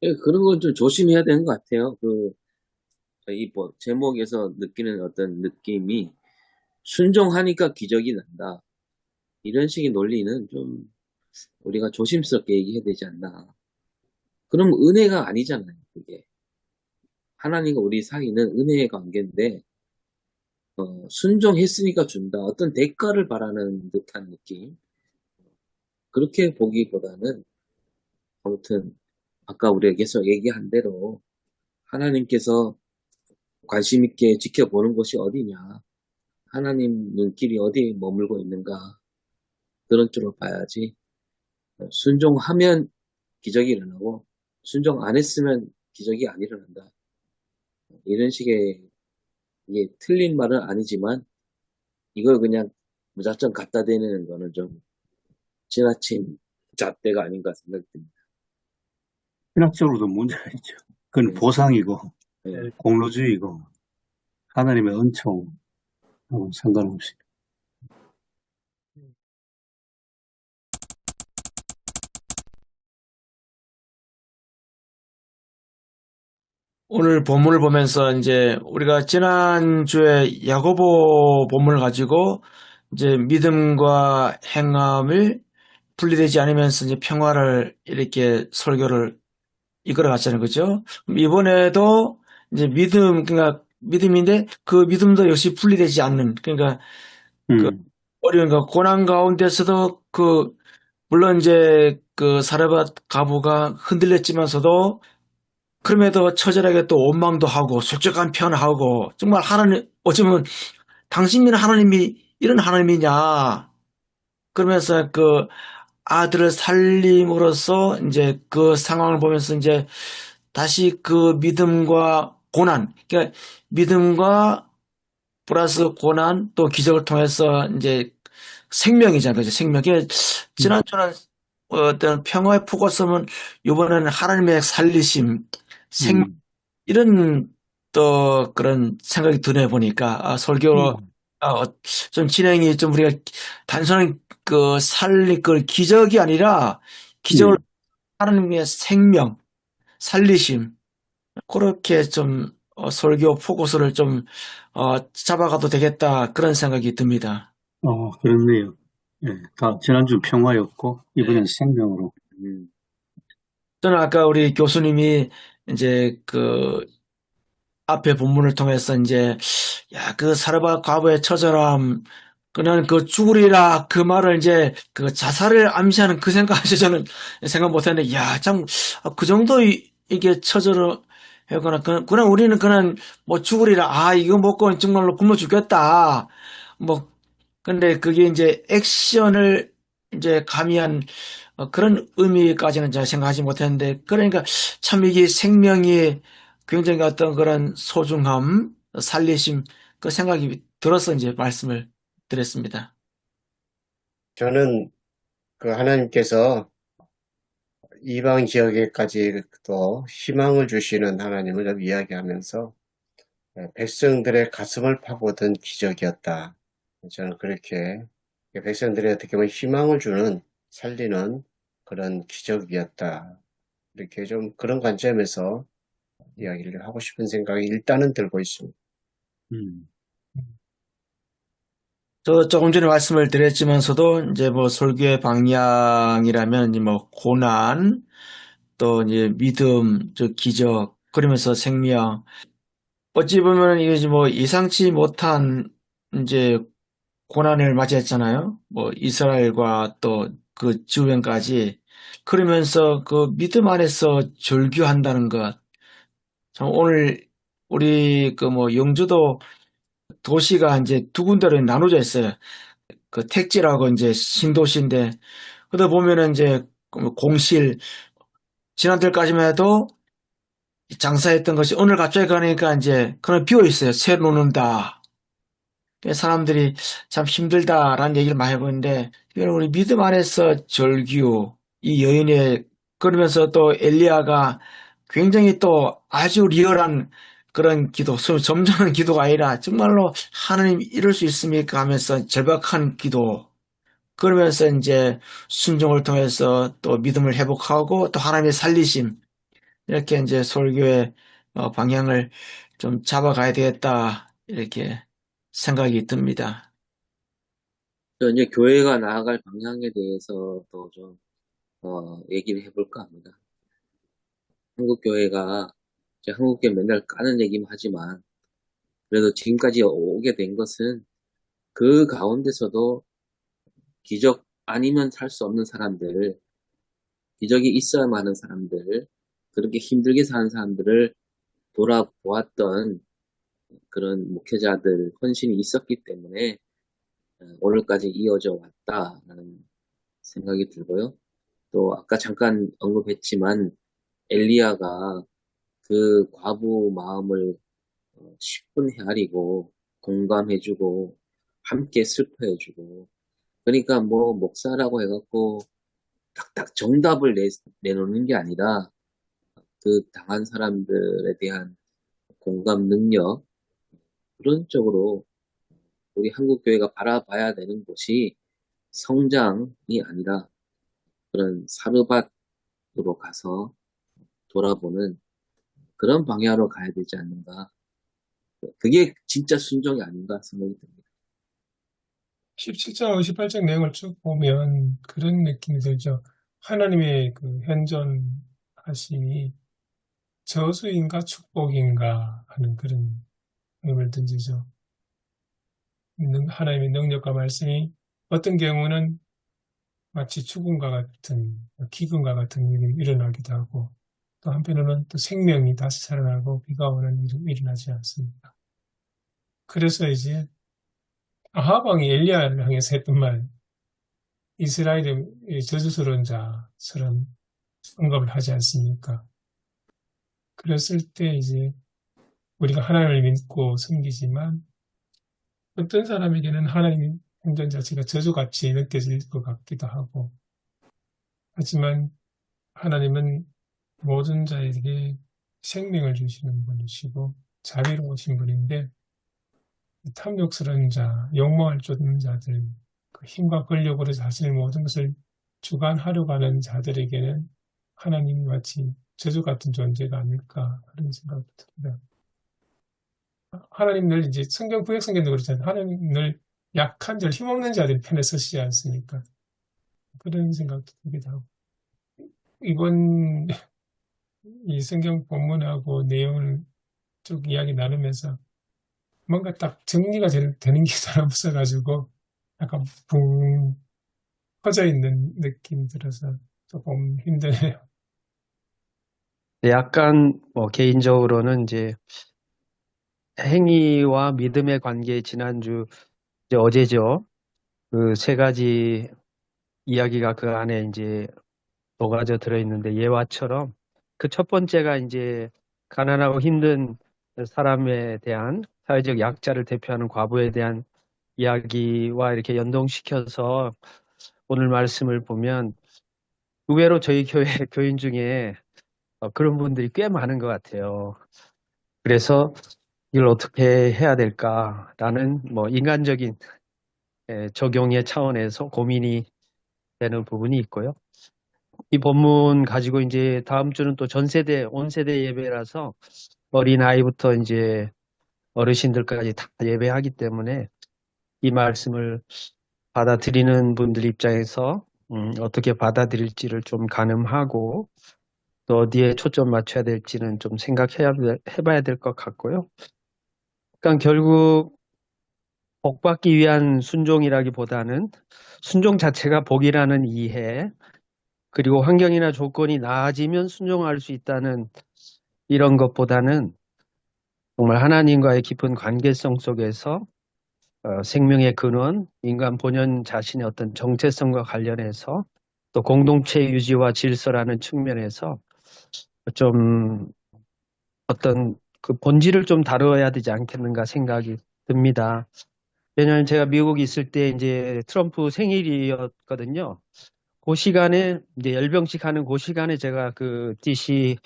[SPEAKER 3] 예, 그런 건 좀 조심해야 되는 것 같아요. 이 제목에서 느끼는 어떤 느낌이 순종하니까 기적이 난다. 이런 식의 논리는 좀 우리가 조심스럽게 얘기해야 되지 않나. 그럼 은혜가 아니잖아요, 그게. 하나님과 우리 사이는 은혜의 관계인데, 순종했으니까 준다. 어떤 대가를 바라는 듯한 느낌. 그렇게 보기보다는, 아무튼, 아까 우리가 계속 얘기한 대로, 하나님께서 관심 있게 지켜보는 곳이 어디냐. 하나님 눈길이 어디에 머물고 있는가. 그런 쪽으로 봐야지. 순종하면 기적이 일어나고, 순종 안 했으면 기적이 안 일어난다. 이런 식의, 이게 틀린 말은 아니지만, 이걸 그냥 무작정 갖다 대는 거는 좀 지나친 잣대가 아닌가 생각이 듭니다.
[SPEAKER 4] 신학적으로도 문제가 있죠. 그건
[SPEAKER 3] 네.
[SPEAKER 4] 보상이고,
[SPEAKER 3] 네.
[SPEAKER 4] 공로주의고, 하나님의 은총하고 상관없이.
[SPEAKER 6] 오늘 본문을 보면서 이제 우리가 지난주에 야고보 본문을 가지고 이제 믿음과 행함을 분리되지 않으면서 이제 평화를 이렇게 설교를 이끌어 갔잖아요. 그죠? 이번에도 이제 그러니까 믿음인데 그 믿음도 역시 분리되지 않는, 그러니까 어려운 고난 가운데서도 물론 이제 사르밧 과부가 흔들렸지만서도 그럼에도 처절하게 또 원망도 하고 솔직한 표현하고 정말 하나님, 어쩌면 당신은 하나님이 이런 하나님이냐 그러면서 아들을 살림으로써 이제 그 상황을 보면서 이제 다시 그 믿음과 고난, 그러니까 믿음과 플러스 고난 또 기적을 통해서 이제 생명이잖아요. 그죠? 생명. 지난주는 어떤 평화의 포커스는 이번에는 하나님의 살리심, 생명, 이런 또 그런 생각이 드네 보니까 설교로 좀 진행이 좀 우리가 단순한 기적이 아니라 기적을 하나님의 생명, 살리심 그렇게 좀 설교 포커스를 좀 잡아가도 되겠다 그런 생각이 듭니다.
[SPEAKER 4] 그렇네요. 예, 다 지난주 평화였고 이번엔 생명으로.
[SPEAKER 6] 저는 아까 우리 교수님이 이제 앞에 본문을 통해서 이제 사르밧 과부의 처절함, 그는 죽으리라 그 말을 이제 자살을 암시하는 그 생각하시 저는 생각 못했는데 참 그 정도 이게 처절하거나 그냥 우리는 그냥 뭐 죽으리라 이거 먹고 정말로 굶어 죽겠다 뭐 근데 그게 이제 액션을 이제 가미한 그런 의미까지는 제가 생각하지 못했는데 그러니까 참 이게 생명이 굉장히 어떤 그런 소중함, 살리심 그 생각이 들어서 이제 말씀을 드렸습니다.
[SPEAKER 5] 저는 하나님께서 이방 지역에까지 또 희망을 주시는 하나님을 좀 이야기하면서 백성들의 가슴을 파고든 기적이었다. 저는 그렇게 백성들이 어떻게 보면 희망을 주는 살리는 그런 기적이었다. 이렇게 좀 그런 관점에서 이야기를 하고 싶은 생각이 일단은 들고 있습니다.
[SPEAKER 6] 저 조금 전에 말씀을 드렸지만서도 이제 뭐 설교의 방향이라면 뭐 고난 또 이제 믿음, 기적 그러면서 생명 어찌 보면 이게 뭐 예상치 못한 이제 고난을 맞이했잖아요. 뭐 이스라엘과 또 그 주변까지. 그러면서 그 믿음 안에서 절규한다는 것. 참 오늘 우리 그 뭐 영주도 도시가 이제 두 군데로 나눠져 있어요. 그 택지라고 이제 신도시인데 그러다 보면은 이제 그 공실 지난달까지만 해도 장사했던 것이 오늘 갑자기 가니까 이제 그냥 비어 있어요. 새 놓는다. 사람들이 참 힘들다라는 얘기를 많이 해보는데 이건 우리 믿음 안에서 절규 이 여인의 그러면서 또 엘리야가 굉장히 또 아주 리얼한 그런 기도, 점잖은 기도가 아니라 정말로 하나님 이럴 수 있습니까 하면서 절박한 기도 그러면서 이제 순종을 통해서 또 믿음을 회복하고 또 하나님의 살리심 이렇게 이제 설교의 방향을 좀 잡아가야 되겠다 이렇게 생각이 듭니다.
[SPEAKER 3] 또 이제 교회가 나아갈 방향에 대해서 또 좀, 얘기를 해볼까 합니다. 한국 교회가, 이제 한국 교회 맨날 까는 얘기만 하지만, 그래도 지금까지 오게 된 것은 그 가운데서도 기적 아니면 살 수 없는 사람들, 기적이 있어야만 하는 사람들, 그렇게 힘들게 사는 사람들을 돌아보았던 그런 목회자들, 헌신이 있었기 때문에 오늘까지 이어져 왔다라는 생각이 들고요. 또 아까 잠깐 언급했지만 엘리야가 그 과부 마음을 10분 헤아리고 공감해주고 함께 슬퍼해주고 그러니까 뭐 목사라고 해갖고 딱딱 정답을 내놓는 게 아니라 그 당한 사람들에 대한 공감 능력 그런 쪽으로 우리 한국 교회가 바라봐야 되는 것이 성장이 아니라 그런 사르밧으로 가서 돌아보는 그런 방향으로 가야 되지 않는가. 그게 진짜 순종이 아닌가 생각이 듭니다.
[SPEAKER 2] 17장, 18장 내용을 쭉 보면 그런 느낌이 들죠. 하나님의 그 현존하심이 저주인가 축복인가 하는 그런 의문을 던지죠. 하나님의 능력과 말씀이 어떤 경우는 마치 죽음과 같은, 기근과 같은 일이 일어나기도 하고, 또 한편으로는 또 생명이 다시 살아나고 비가 오는 일이 일어나지 않습니다. 그래서 이제 아합 왕이 엘리야를 향해서 했던 말, 이스라엘의 저주스러운 자처럼 언급을 하지 않습니까? 그랬을 때 이제 우리가 하나님을 믿고 섬기지만 어떤 사람에게는 하나님의 행전 자체가 저주같이 느껴질 것 같기도 하고, 하지만 하나님은 모든 자에게 생명을 주시는 분이시고 자비로우신 분인데 탐욕스러운 자, 욕망을 쫓는 자들, 그 힘과 권력으로 자신의 모든 것을 주관하려고 하는 자들에게는 하나님이 마치 저주 같은 존재가 아닐까 그런 생각이 듭니다. 하나님 늘 이제 성경 구약 성경도 그렇잖아요. 하나님 늘 약한 자들, 힘없는 자들 편에 서시지 않습니까? 그런 생각도 들기도 하고 이번 이 성경 본문하고 내용을 쭉 이야기 나누면서 뭔가 딱 정리가 되는 게 잘 없어가지고 약간 붕 퍼져 있는 느낌이 들어서 조금 힘드네요.
[SPEAKER 7] 약간 뭐 개인적으로는 이제 행위와 믿음의 관계 지난주 이제 어제죠. 그 세 가지 이야기가 그 안에 이제 녹아져 들어있는데 예화처럼 그 첫 번째가 이제 가난하고 힘든 사람에 대한 사회적 약자를 대표하는 과부에 대한 이야기와 이렇게 연동시켜서 오늘 말씀을 보면 의외로 저희 교회 교인 중에 그런 분들이 꽤 많은 것 같아요. 그래서 이걸 어떻게 해야 될까라는 뭐 인간적인 적용의 차원에서 고민이 되는 부분이 있고요. 이 본문 가지고 이제 다음 주는 또 전 세대, 온 세대 예배라서 어린 아이부터 이제 어르신들까지 다 예배하기 때문에 이 말씀을 받아들이는 분들 입장에서 어떻게 받아들일지를 좀 가늠하고 또 어디에 초점 맞춰야 될지는 좀 해봐야 될 것 같고요. 그러니까 결국 복받기 위한 순종이라기보다는 순종 자체가 복이라는 이해, 그리고 환경이나 조건이 나아지면 순종할 수 있다는 이런 것보다는 정말 하나님과의 깊은 관계성 속에서 생명의 근원, 인간 본연 자신의 어떤 정체성과 관련해서 또 공동체 유지와 질서라는 측면에서 좀 어떤 그 본질을 좀 다뤄야 되지 않겠는가 생각이 듭니다. 왜냐하면 제가 미국에 있을 때 이제 트럼프 생일이었거든요. 그 시간에 이제 열병식 하는 그 시간에 제가 그 DC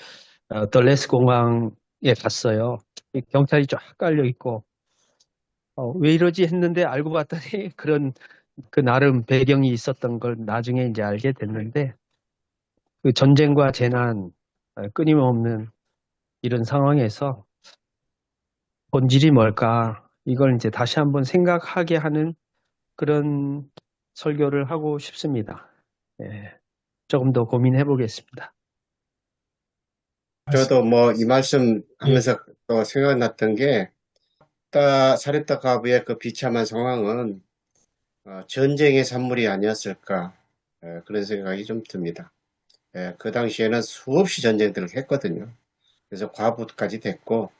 [SPEAKER 7] 덜레스 공항에 갔어요. 경찰이 쫙 깔려 있고 왜 이러지 했는데 알고 봤더니 그런 그 나름 배경이 있었던 걸 나중에 이제 알게 됐는데 그 전쟁과 재난 끊임없는 이런 상황에서 본질이 뭘까 이걸 이제 다시 한번 생각하게 하는 그런 설교를 하고 싶습니다. 예, 조금 더 고민해 보겠습니다.
[SPEAKER 5] 저도 뭐 이 말씀
[SPEAKER 2] 예,
[SPEAKER 5] 하면서 또 생각났던 게, 사렙다 과부의 그 비참한 상황은 전쟁의 산물이 아니었을까, 그런 생각이 좀 듭니다. 그 당시에는 수없이 전쟁들을 했거든요. 그래서 과부까지 됐고,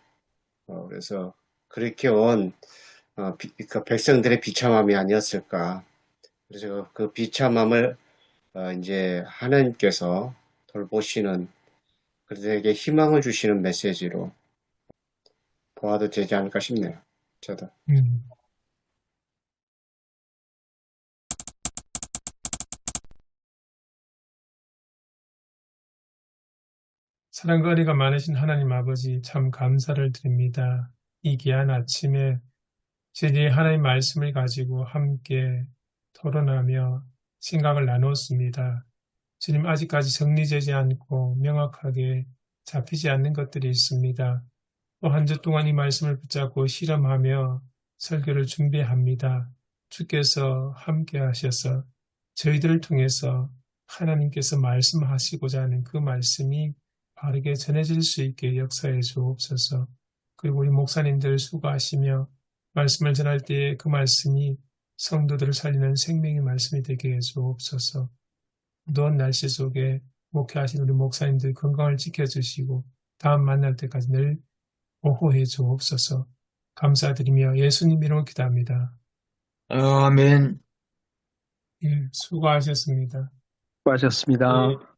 [SPEAKER 5] 그래서 그렇게 온 그 백성들의 비참함이 아니었을까. 그래서 그 비참함을 이제 하나님께서 돌보시는, 그들에게 희망을 주시는 메시지로 보아도 되지 않을까 싶네요. 저도.
[SPEAKER 2] 음. 사랑과 은혜가 많으신 하나님 아버지 참 감사를 드립니다. 이 귀한 아침에 저희들이 하나님 말씀을 가지고 함께 토론하며 생각을 나눴습니다. 주님 아직까지 정리되지 않고 명확하게 잡히지 않는 것들이 있습니다. 또 한 주 동안 이 말씀을 붙잡고 실험하며 설교를 준비합니다. 주께서 함께 하셔서 저희들을 통해서 하나님께서 말씀하시고자 하는 그 말씀이 바르게 전해질 수 있게 역사해 주옵소서. 그리고 우리 목사님들 수고하시며 말씀을 전할 때에 그 말씀이 성도들을 살리는 생명의 말씀이 되게 해 주옵소서. 무더운 날씨 속에 목회하신 우리 목사님들 건강을 지켜주시고 다음 만날 때까지 늘 보호해 주옵소서. 감사드리며 예수님 이름으로 기도합니다.
[SPEAKER 6] 아멘.
[SPEAKER 2] 예, 수고하셨습니다.
[SPEAKER 7] 수고하셨습니다.
[SPEAKER 2] 예.